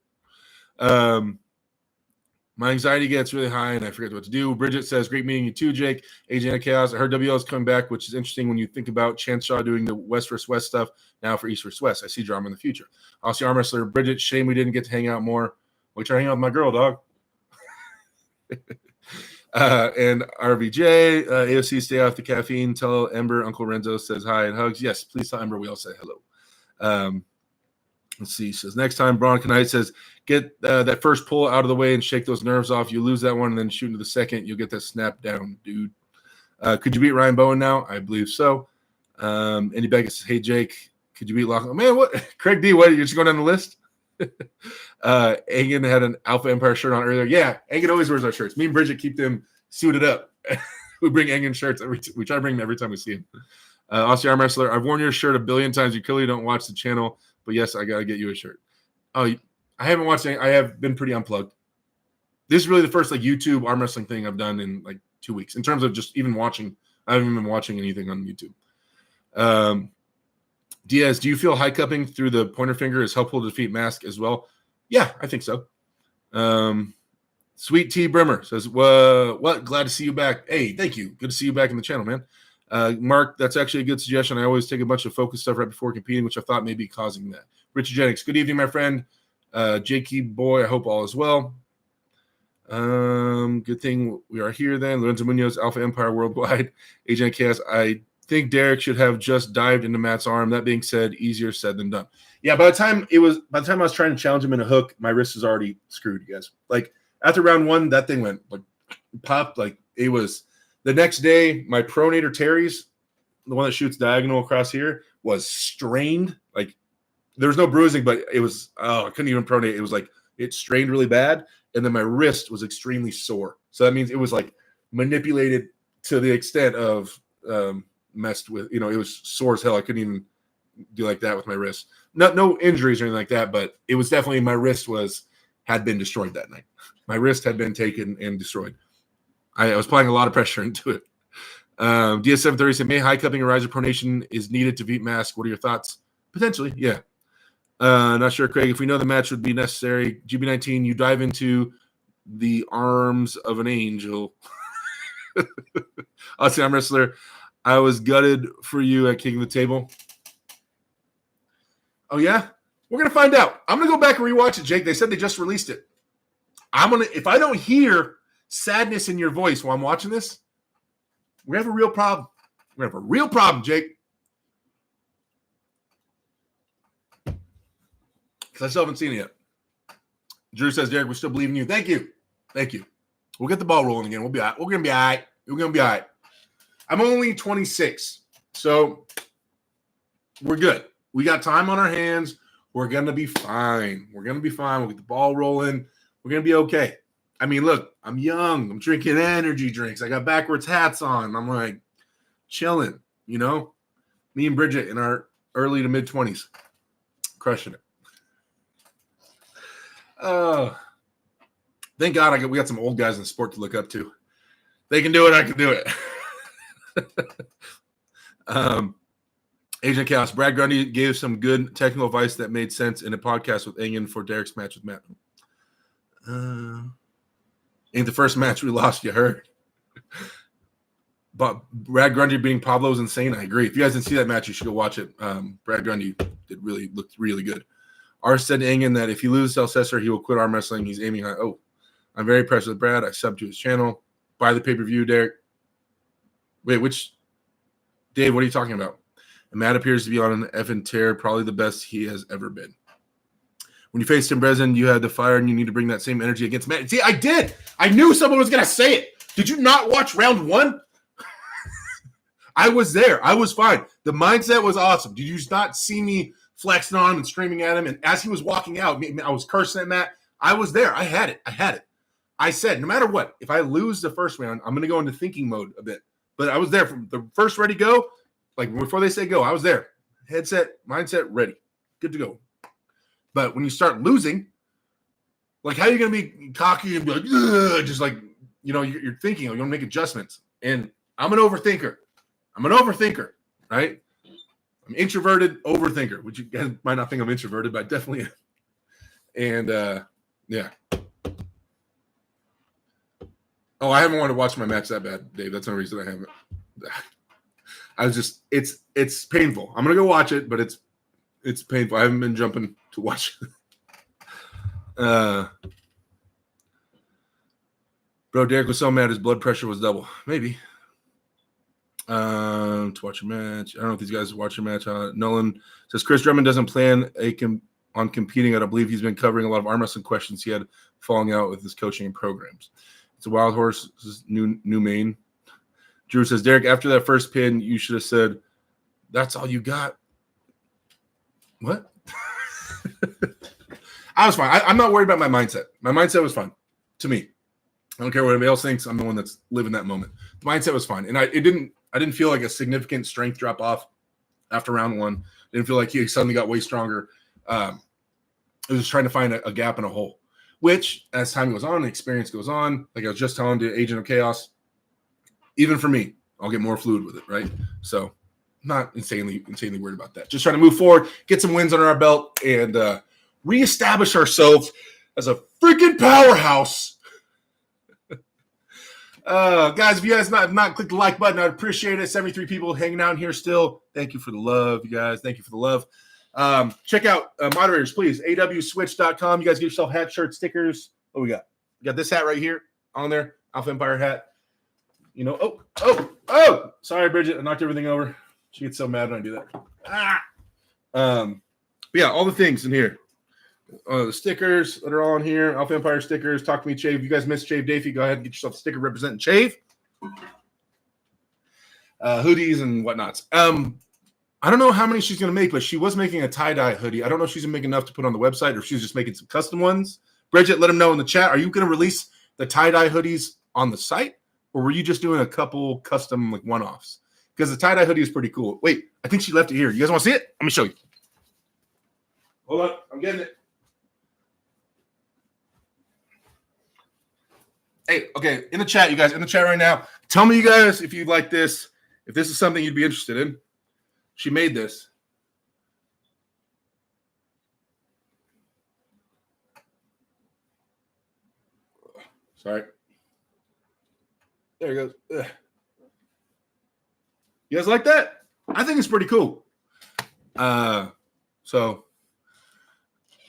My anxiety gets really high and I forget what to do. Bridget says, great meeting you too, Jake. AJ and Chaos. I heard WL is coming back, which is interesting when you think about Chance Shaw doing the West vs. West stuff now for East vs. West. I see drama in the future. Aussie Arm Wrestler, Bridget, shame we didn't get to hang out more. We try to hang out with my girl, dog. And RVJ, AOC, stay off the caffeine. Tell Ember, Uncle Renzo says hi and hugs. Yes, please tell Ember we all say hello. Let's see. He says, next time, Bronco Knight says, get that first pull out of the way and shake those nerves off. You lose that one and then shoot into the second. You'll get that snap down, dude. Could you beat Ryan Bowen now? I believe so. Andy Beckett says, hey, Jake, could you beat Lachlan? Man, what? Craig D, what? You're just going down the list? Egan had an Alpha Empire shirt on earlier. Yeah, Egan always wears our shirts. Me and Bridget keep them suited up. We bring Egan shirts. We try to bring them every time we see him. Aussie Arm Wrestler, I've worn your shirt 1 billion times. You clearly don't watch the channel. But yes, I got to get you a shirt. Oh, I haven't watched any. I have been pretty unplugged. This is really the first YouTube arm wrestling thing I've done in 2 weeks in terms of just even watching. I haven't even been watching anything on YouTube. Diaz, do you feel high cupping through the pointer finger is helpful to defeat Mask as well? Yeah, I think so. Sweet T Brimmer says, what? Glad to see you back. Hey, thank you. Good to see you back in the channel, man. Mark, that's actually a good suggestion. I always take a bunch of focus stuff right before competing, which I thought may be causing that. Richard Jennings, good evening, my friend. Jakey boy, I hope all is well. Good thing we are here then. Lorenzo Munoz, Alpha Empire Worldwide. Agent Chaos, I think Derek should have just dived into Matt's arm. That being said, easier said than done. Yeah, by the time I was trying to challenge him in a hook, my wrist was already screwed, you guys. After round one, that thing went popped. It was. The next day, my pronator teres, the one that shoots diagonal across here, was strained. There was no bruising, but it was, I couldn't even pronate. It was it strained really bad. And then my wrist was extremely sore. So that means it was manipulated to the extent of messed with, it was sore as hell. I couldn't even do like that with my wrist. No injuries or anything like that, but it was definitely, my wrist had been destroyed that night. My wrist had been taken and destroyed. I was applying a lot of pressure into it. DS730 said, may high cupping or riser pronation is needed to beat Mask. What are your thoughts? Potentially, yeah. Not sure, Craig. If we know the match would be necessary, GB19, you dive into the arms of an angel. Aussie Arm Wrestler, I was gutted for you at King of the Table. Oh, yeah? We're going to find out. I'm going to go back and rewatch it, Jake. They said they just released it. If I don't hear sadness in your voice while I'm watching this, we have a real problem. We have a real problem, Jake. Because I still haven't seen it yet. Drew says, Derek, we still believe in you. Thank you. We'll get the ball rolling again. We'll be all right. We're going to be all right. I'm only 26, so we're good. We got time on our hands. We're going to be fine. We'll get the ball rolling. We're going to be okay. I mean, look, I'm young. I'm drinking energy drinks. I got backwards hats on. I'm chilling, Me and Bridget in our early to mid-20s. Crushing it. Thank God we got some old guys in sport to look up to. They can do it. I can do it. Agent Chaos. Brad Grundy gave some good technical advice that made sense in a podcast with Engen for Derek's match with Matt. Ain't the first match we lost, you heard. But Brad Grundy being Pablo is insane. I agree. If you guys didn't see that match, you should go watch it. Brad Grundy looked really good. R said to Engen that if he loses to Cesar, he will quit arm wrestling. He's aiming high. Oh, I'm very impressed with Brad. I subbed to his channel. Buy the pay-per-view, Derek. Wait, which Dave, what are you talking about? And Matt appears to be on an effing tear, probably the best he has ever been. When you faced Tim Breslin, you had the fire, and you need to bring that same energy against Matt. See, I did. I knew someone was going to say it. Did you not watch round 1? I was there. I was fine. The mindset was awesome. Did you not see me flexing on him and screaming at him? And as he was walking out, I was cursing at Matt. I was there. I had it. I said, no matter what, if I lose the first round, I'm going to go into thinking mode a bit. But I was there from the first ready go. Like before they say go, I was there. Headset, mindset, ready. Good to go. But when you start losing, like how are you going to be cocky and be like, just like, you're thinking, you're going to make adjustments. And I'm an overthinker. Right? I'm introverted overthinker, which you guys might not think I'm introverted, but I definitely am. And yeah. Oh, I haven't wanted to watch my match that bad, Dave. That's no reason I haven't. I was just, it's painful. I'm gonna go watch it, but it's painful. I haven't been jumping to watch it. Bro, Derek was so mad his blood pressure was double. Maybe. To watch a match. I don't know if these guys watch a match. Nolan says Chris Drummond doesn't plan on competing. I don't believe he's been covering a lot of arm wrestling questions he had falling out with his coaching and programs. It's a Wild Horse's new main. Drew says, Derek, after that first pin, you should have said, that's all you got. What? I was fine. I'm not worried about my mindset. My mindset was fine to me. I don't care what anybody else thinks. I'm the one that's living that moment. The mindset was fine. And I didn't feel like a significant strength drop off after round 1. I didn't feel like he suddenly got way stronger. I was just trying to find a gap in a hole, which as time goes on, the experience goes on. Like I was just telling the Agent of Chaos, even for me, I'll get more fluid with it, right? So I'm not insanely worried about that. Just trying to move forward, get some wins under our belt, and reestablish ourselves as a freaking powerhouse. Guys, if you guys have not clicked the like button, I'd appreciate it. 73 people hanging out here still. Thank you for the love, you guys. Thank you for the love. Check out moderators, please. awswitch.com. You guys get yourself hat, shirt, stickers. What we got? We got this hat right here on there. Alpha Empire hat. Oh! Sorry, Bridget. I knocked everything over. She gets so mad when I do that. But yeah, all the things in here. The stickers that are all in here. Alpha Empire stickers. Talk to me, Chave. If you guys missed Chave Davey, go ahead and get yourself a sticker representing Chave. Hoodies and whatnots. I don't know how many she's going to make, but she was making a tie-dye hoodie. I don't know if she's going to make enough to put on the website or if she's just making some custom ones. Bridget, let them know in the chat. Are you going to release the tie-dye hoodies on the site, or were you just doing a couple custom like one-offs? Because the tie-dye hoodie is pretty cool. Wait, I think she left it here. You guys want to see it? Let me show you. Hold on. I'm getting it. Hey, okay, in the chat, you guys, in the chat right now, tell me, you guys, if you'd like this, if this is something you'd be interested in. She made this. Sorry. There it goes. Ugh. You guys like that? I think it's pretty cool. So,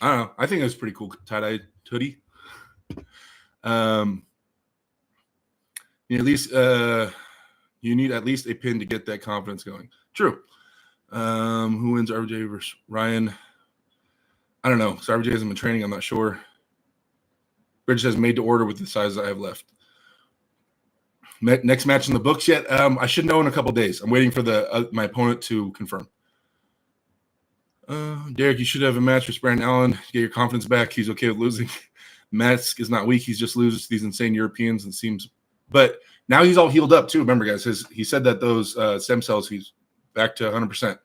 I don't know. I think it's pretty cool tie-dye hoodie. You need at least a pin to get that confidence going. True. Who wins RJ versus Ryan? I don't know. So RJ hasn't been training. I'm not sure. Bridge says made to order with the sizes I have left. Next match in the books yet? I should know in a couple days. I'm waiting for my opponent to confirm. Derek, you should have a match with Brandon Allen. Get your confidence back. He's okay with losing. Mask is not weak. He just loses to these insane Europeans and seems. But now he's all healed up too. Remember, guys, he said that those stem cells, he's back to 100%.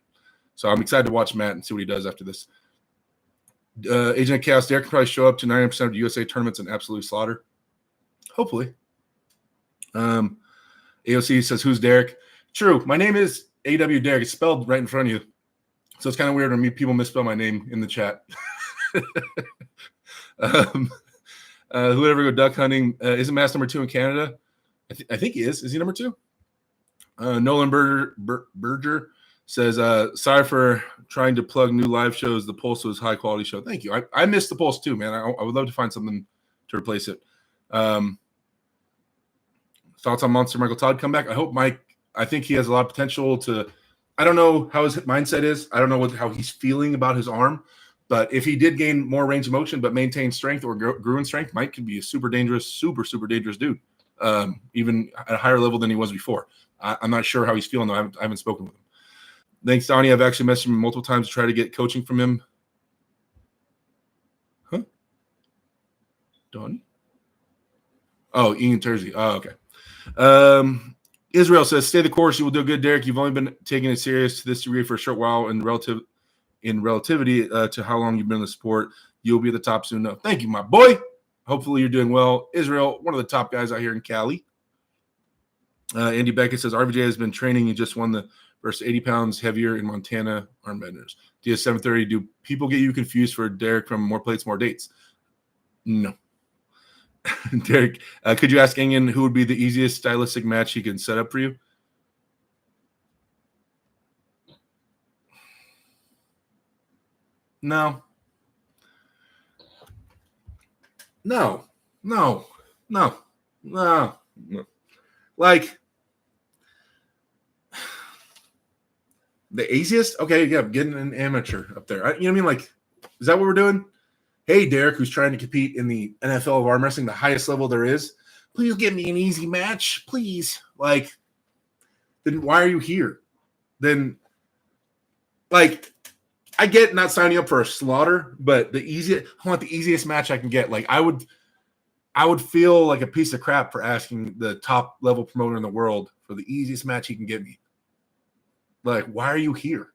So I'm excited to watch Matt and see what he does after this. Agent of Chaos, Derek can probably show up to 90% of the USA tournaments and absolute slaughter. Hopefully. AOC says, who's Derek? True. My name is AW Derek. It's spelled right in front of you. So it's kind of weird when people misspell my name in the chat. Whoever go duck hunting. Isn't Mass number 2 in Canada? I think he is. Is he number 2? Nolan Berger Says, sorry for trying to plug new live shows. The Pulse was high quality show. Thank you. I missed the Pulse too, man. I would love to find something to replace it. Thoughts on Monster Michael Todd comeback? I think he has a lot of potential to. I don't know how his mindset is. I don't know how he's feeling about his arm. But if he did gain more range of motion but maintain strength or grew in strength, Mike could be a super dangerous dude, even at a higher level than he was before. I'm not sure how he's feeling, though. I haven't spoken with him. Thanks, Donnie. I've actually messaged him multiple times to try to get coaching from him. Huh? Donnie? Oh, Ian Tersey. Oh, okay. Israel says, stay the course. You will do good, Derek. You've only been taking it serious to this degree for a short while in relativity to how long you've been in the sport. You'll be at the top soon enough. Thank you, my boy. Hopefully you're doing well. Israel, one of the top guys out here in Cali. Andy Beckett says, RVJ has been training. He just won the versus 80 pounds heavier in Montana arm benders. DS 730. Do people get you confused for Derek from More Plates, More Dates? No. Derek, could you ask Engen who would be the easiest stylistic match he can set up for you? No. Like, the easiest? Okay, yeah, getting an amateur up there. You know what I mean? Like, is that what we're doing? Hey, Derek, who's trying to compete in the NFL of arm wrestling, the highest level there is, please give me an easy match, please. Like, then why are you here? Then, like, I get not signing up for a slaughter, but I want the easiest match I can get. Like, I would feel like a piece of crap for asking the top level promoter in the world for the easiest match he can give me. Like, why are you here?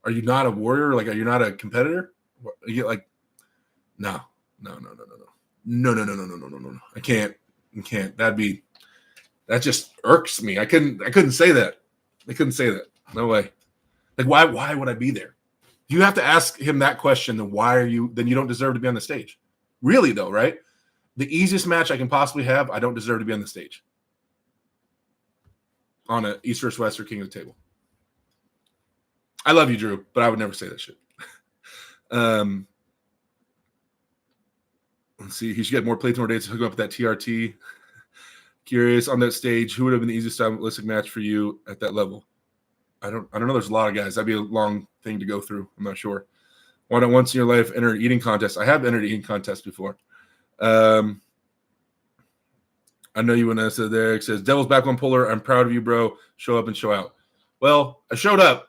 Are you not a warrior? Like, are you not a competitor? You get like, no. I can't. That just irks me. I couldn't say that. No way. Like, why would I be there? You have to ask him that question. Then you don't deserve to be on the stage. Really though, right? The easiest match I can possibly have, I don't deserve to be on the stage. On a East versus West or King of the Table. I love you, Drew, but I would never say that shit. Let's see. He should get more plates, more dates to hook up with that TRT. Curious on that stage, who would have been the easiest stylistic match for you at that level? I don't know. There's a lot of guys. That'd be a long thing to go through. I'm not sure. Why don't once in your life enter an eating contest? I have entered eating contests before. I know you when I said there. It says, Devil's Backbone Puller, I'm proud of you, bro. Show up and show out. Well, I showed up.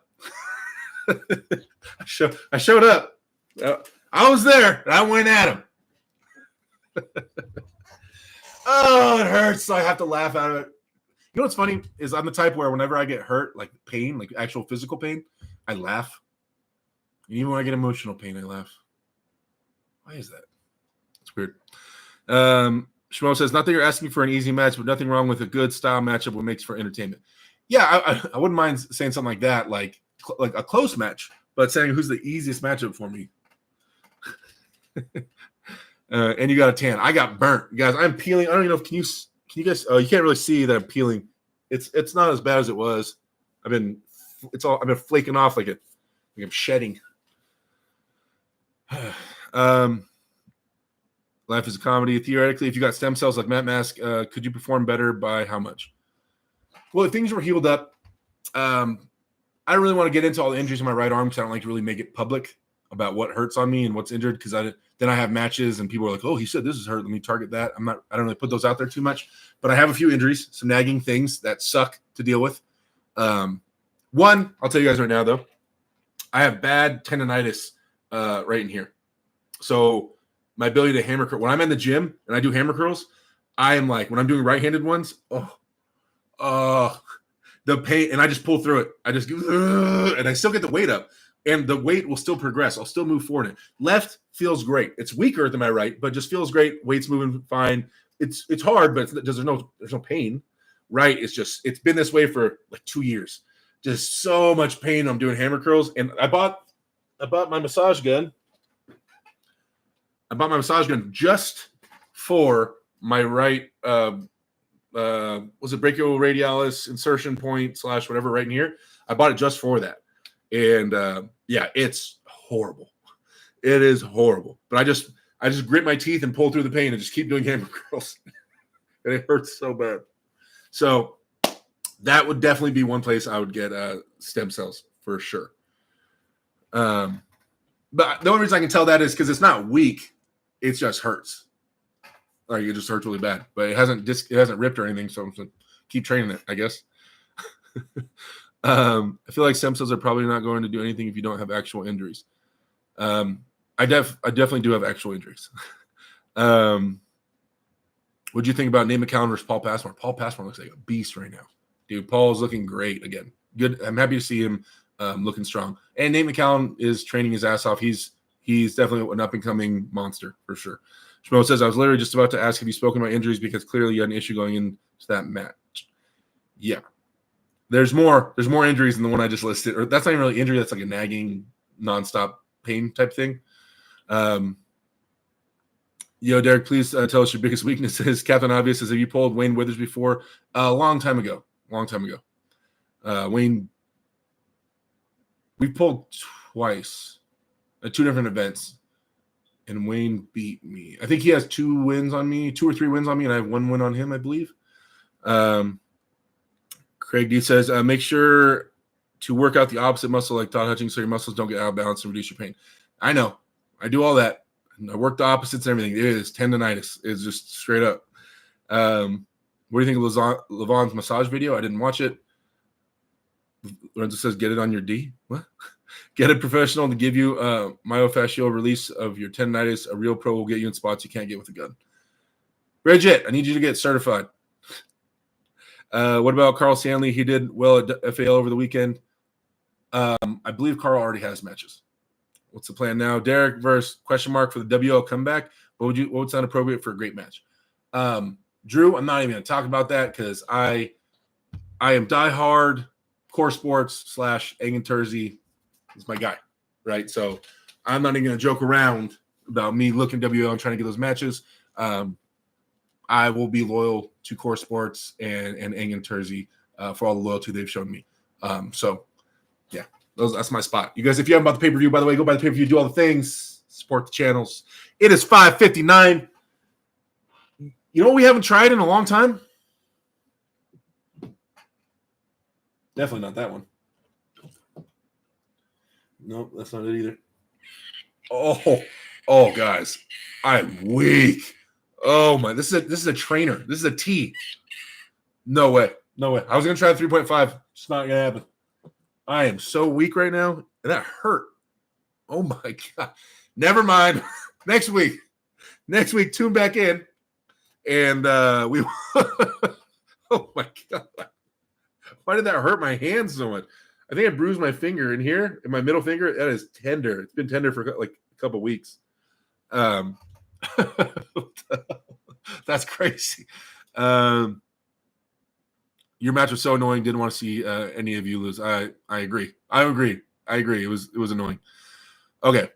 I showed up. I was there, and I went at him. Oh, it hurts. So I have to laugh at it. You know what's funny is I'm the type where whenever I get hurt, like pain, like actual physical pain, I laugh. And even when I get emotional pain, I laugh. Why is that? It's weird. Shmo says, not that you're asking for an easy match, but nothing wrong with a good style matchup what makes for entertainment. Yeah, I wouldn't mind saying something like that, like a close match, but saying who's the easiest matchup for me. And you got a tan. I got burnt, guys. I'm peeling. I don't even know if can you guys? You can't really see that I'm peeling. It's not as bad as it was. I've been flaking off like I'm shedding. Life is a comedy. Theoretically, if you got stem cells like Matt Mask, could you perform better by how much? Well, if things were healed up, I don't really want to get into all the injuries in my right arm because I don't like to really make it public about what hurts on me and what's injured because then I have matches and people are like, oh, he said this is hurt. Let me target that. I don't really put those out there too much, but I have a few injuries, some nagging things that suck to deal with. One, I'll tell you guys right now though, I have bad tendonitis right in here. So my ability to hammer curl, when I'm in the gym and I do hammer curls, I am like, when I'm doing right-handed ones, the pain, and I just pull through it. I just go, and I still get the weight up, and the weight will still progress. I'll still move forward. Left feels great. It's weaker than my right, but just feels great. Weight's moving fine. It's hard, but there's no pain. Right? It's been this way for like 2 years. Just so much pain. I'm doing hammer curls, and I bought my massage gun. I bought my massage gun just for my right. Was it brachioradialis insertion point / whatever right in here? I bought it just for that. And yeah, it's horrible. It is horrible. But I just grit my teeth and pull through the pain and just keep doing hammer curls. And it hurts so bad. So that would definitely be one place I would get stem cells for sure. But the only reason I can tell that is because it's not weak. It just hurts. Like it just hurts really bad. But it hasn't ripped or anything, so I'm going to keep training it, I guess. I feel like stem cells are probably not going to do anything if you don't have actual injuries. I definitely do have actual injuries. What do you think about Nate McCown versus Paul Passmore? Paul Passmore looks like a beast right now. Dude, Paul's looking great again. Good. I'm happy to see him looking strong. And Nate McCown is training his ass off. He's definitely an up-and-coming monster for sure. Shmo says, I was literally just about to ask if you spoken about injuries because clearly you had an issue going into that match. Yeah. There's more injuries than the one I just listed. Or that's not even really injury. That's like a nagging, nonstop pain type thing. Derek, please tell us your biggest weaknesses. Captain Obvious says, have you pulled Wayne Withers before? A long time ago. Wayne, we pulled twice at 2 different events, and Wayne beat me. I think he has 2 wins on me, 2 or 3 wins on me, and I have 1 win on him, I believe. Craig D says, make sure to work out the opposite muscle like Todd Hutchings so your muscles don't get out of balance and reduce your pain. I know. I do all that. I work the opposites and everything. It is tendonitis. It's just straight up. What do you think of Levon's massage video? I didn't watch it. Lorenzo says, get it on your D. What? Get a professional to give you myofascial release of your tendonitis. A real pro will get you in spots you can't get with a gun. Bridget, I need you to get certified. What about Carl Stanley? He did well at FAL over the weekend. I believe Carl already has matches. What's the plan now? Derek versus question mark for the WL comeback. What would sound appropriate for a great match? Drew, I'm not even going to talk about that because I am diehard Core Sports / Engin Terzi is my guy, right? So I'm not even going to joke around about me looking WL and trying to get those matches. I will be loyal to Core Sports and Engin Terzi for all the loyalty they've shown me. So, yeah, that's my spot. You guys, if you haven't bought the pay-per-view, by the way, go buy the pay-per-view, do all the things, support the channels. It is 5:59. You know what we haven't tried in a long time? Definitely not that one. Nope, that's not it either. Oh, guys, I'm weak. Oh my! This is a trainer. This is a T. No way. I was gonna try the 3.5. It's not gonna happen. I am so weak right now, and that hurt. Oh my god! Never mind. Next week, tune back in, and we. Oh my god! Why did that hurt my hands so much? I think I bruised my finger in here, in my middle finger. That is tender. It's been tender for like a couple weeks. That's crazy. Your match was so annoying. Didn't want to see any of you lose. I agree. It was annoying. Okay.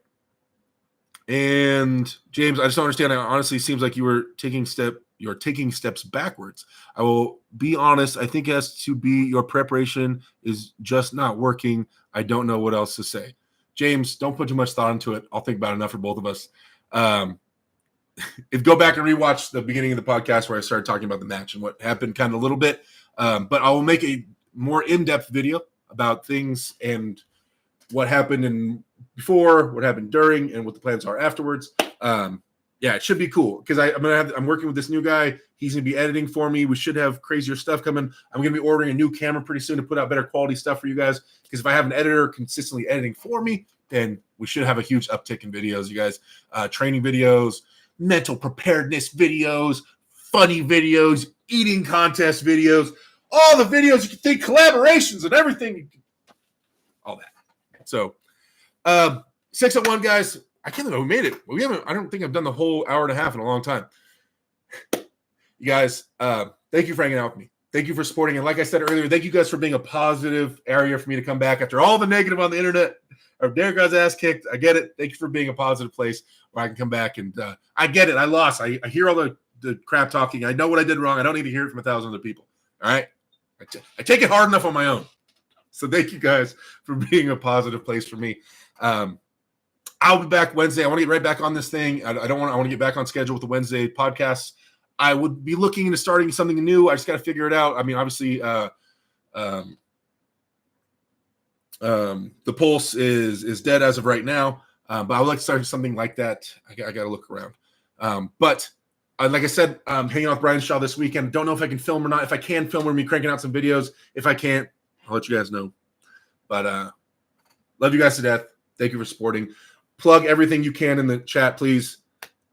And James, I just don't understand. It honestly seems like you're taking steps backwards. I will be honest. I think it has to be your preparation is just not working. I don't know what else to say. James, don't put too much thought into it. I'll think about it enough for both of us. If go back and rewatch the beginning of the podcast where I started talking about the match and what happened kind of a little bit. But I will make a more in-depth video about things and what happened in before, what happened during, and what the plans are afterwards. Yeah, it should be cool because I'm working with this new guy. He's gonna be editing for me. We should have crazier stuff coming. I'm gonna be ordering a new camera pretty soon to put out better quality stuff for you guys. Because if I have an editor consistently editing for me, then we should have a huge uptick in videos, you guys. Training videos, mental preparedness videos, funny videos, eating contest videos, all the videos you can think, collaborations and everything, all that. So 601 guys. I can't believe we made it. I don't think I've done the whole hour and a half in a long time. You guys, thank you for hanging out with me. Thank you for supporting. And like I said earlier, thank you guys for being a positive area for me to come back after all the negative on the internet. Or Derek got his ass kicked. I get it. Thank you for being a positive place where I can come back. And I get it. I lost. I hear all the crap talking. I know what I did wrong. I don't need to hear it from 1,000 other people. All right? I take it hard enough on my own. So thank you guys for being a positive place for me. I'll be back Wednesday. I want to get right back on this thing. I want to get back on schedule with the Wednesday podcasts. I would be looking into starting something new. I just got to figure it out. I mean, obviously, the Pulse is dead as of right now, but I would like to start something like that. I got to look around. But like I said, hanging out with Brian Shaw this weekend. Don't know if I can film or not. If I can film, we're going to be cranking out some videos. If I can't, I'll let you guys know. But love you guys to death. Thank you for supporting. Plug everything you can in the chat, please.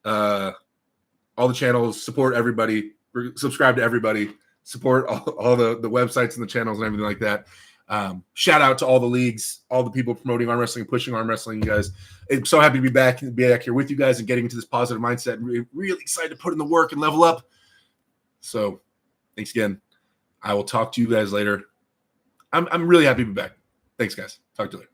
All the channels, support everybody, subscribe to everybody, support all the websites and the channels and everything like that. Shout out to all the leagues, all the people promoting arm wrestling, pushing arm wrestling, you guys. I'm so happy to be back here with you guys and getting into this positive mindset. Really excited to put in the work and level up. So thanks again. I will talk to you guys later. I'm really happy to be back. Thanks, guys. Talk to you later.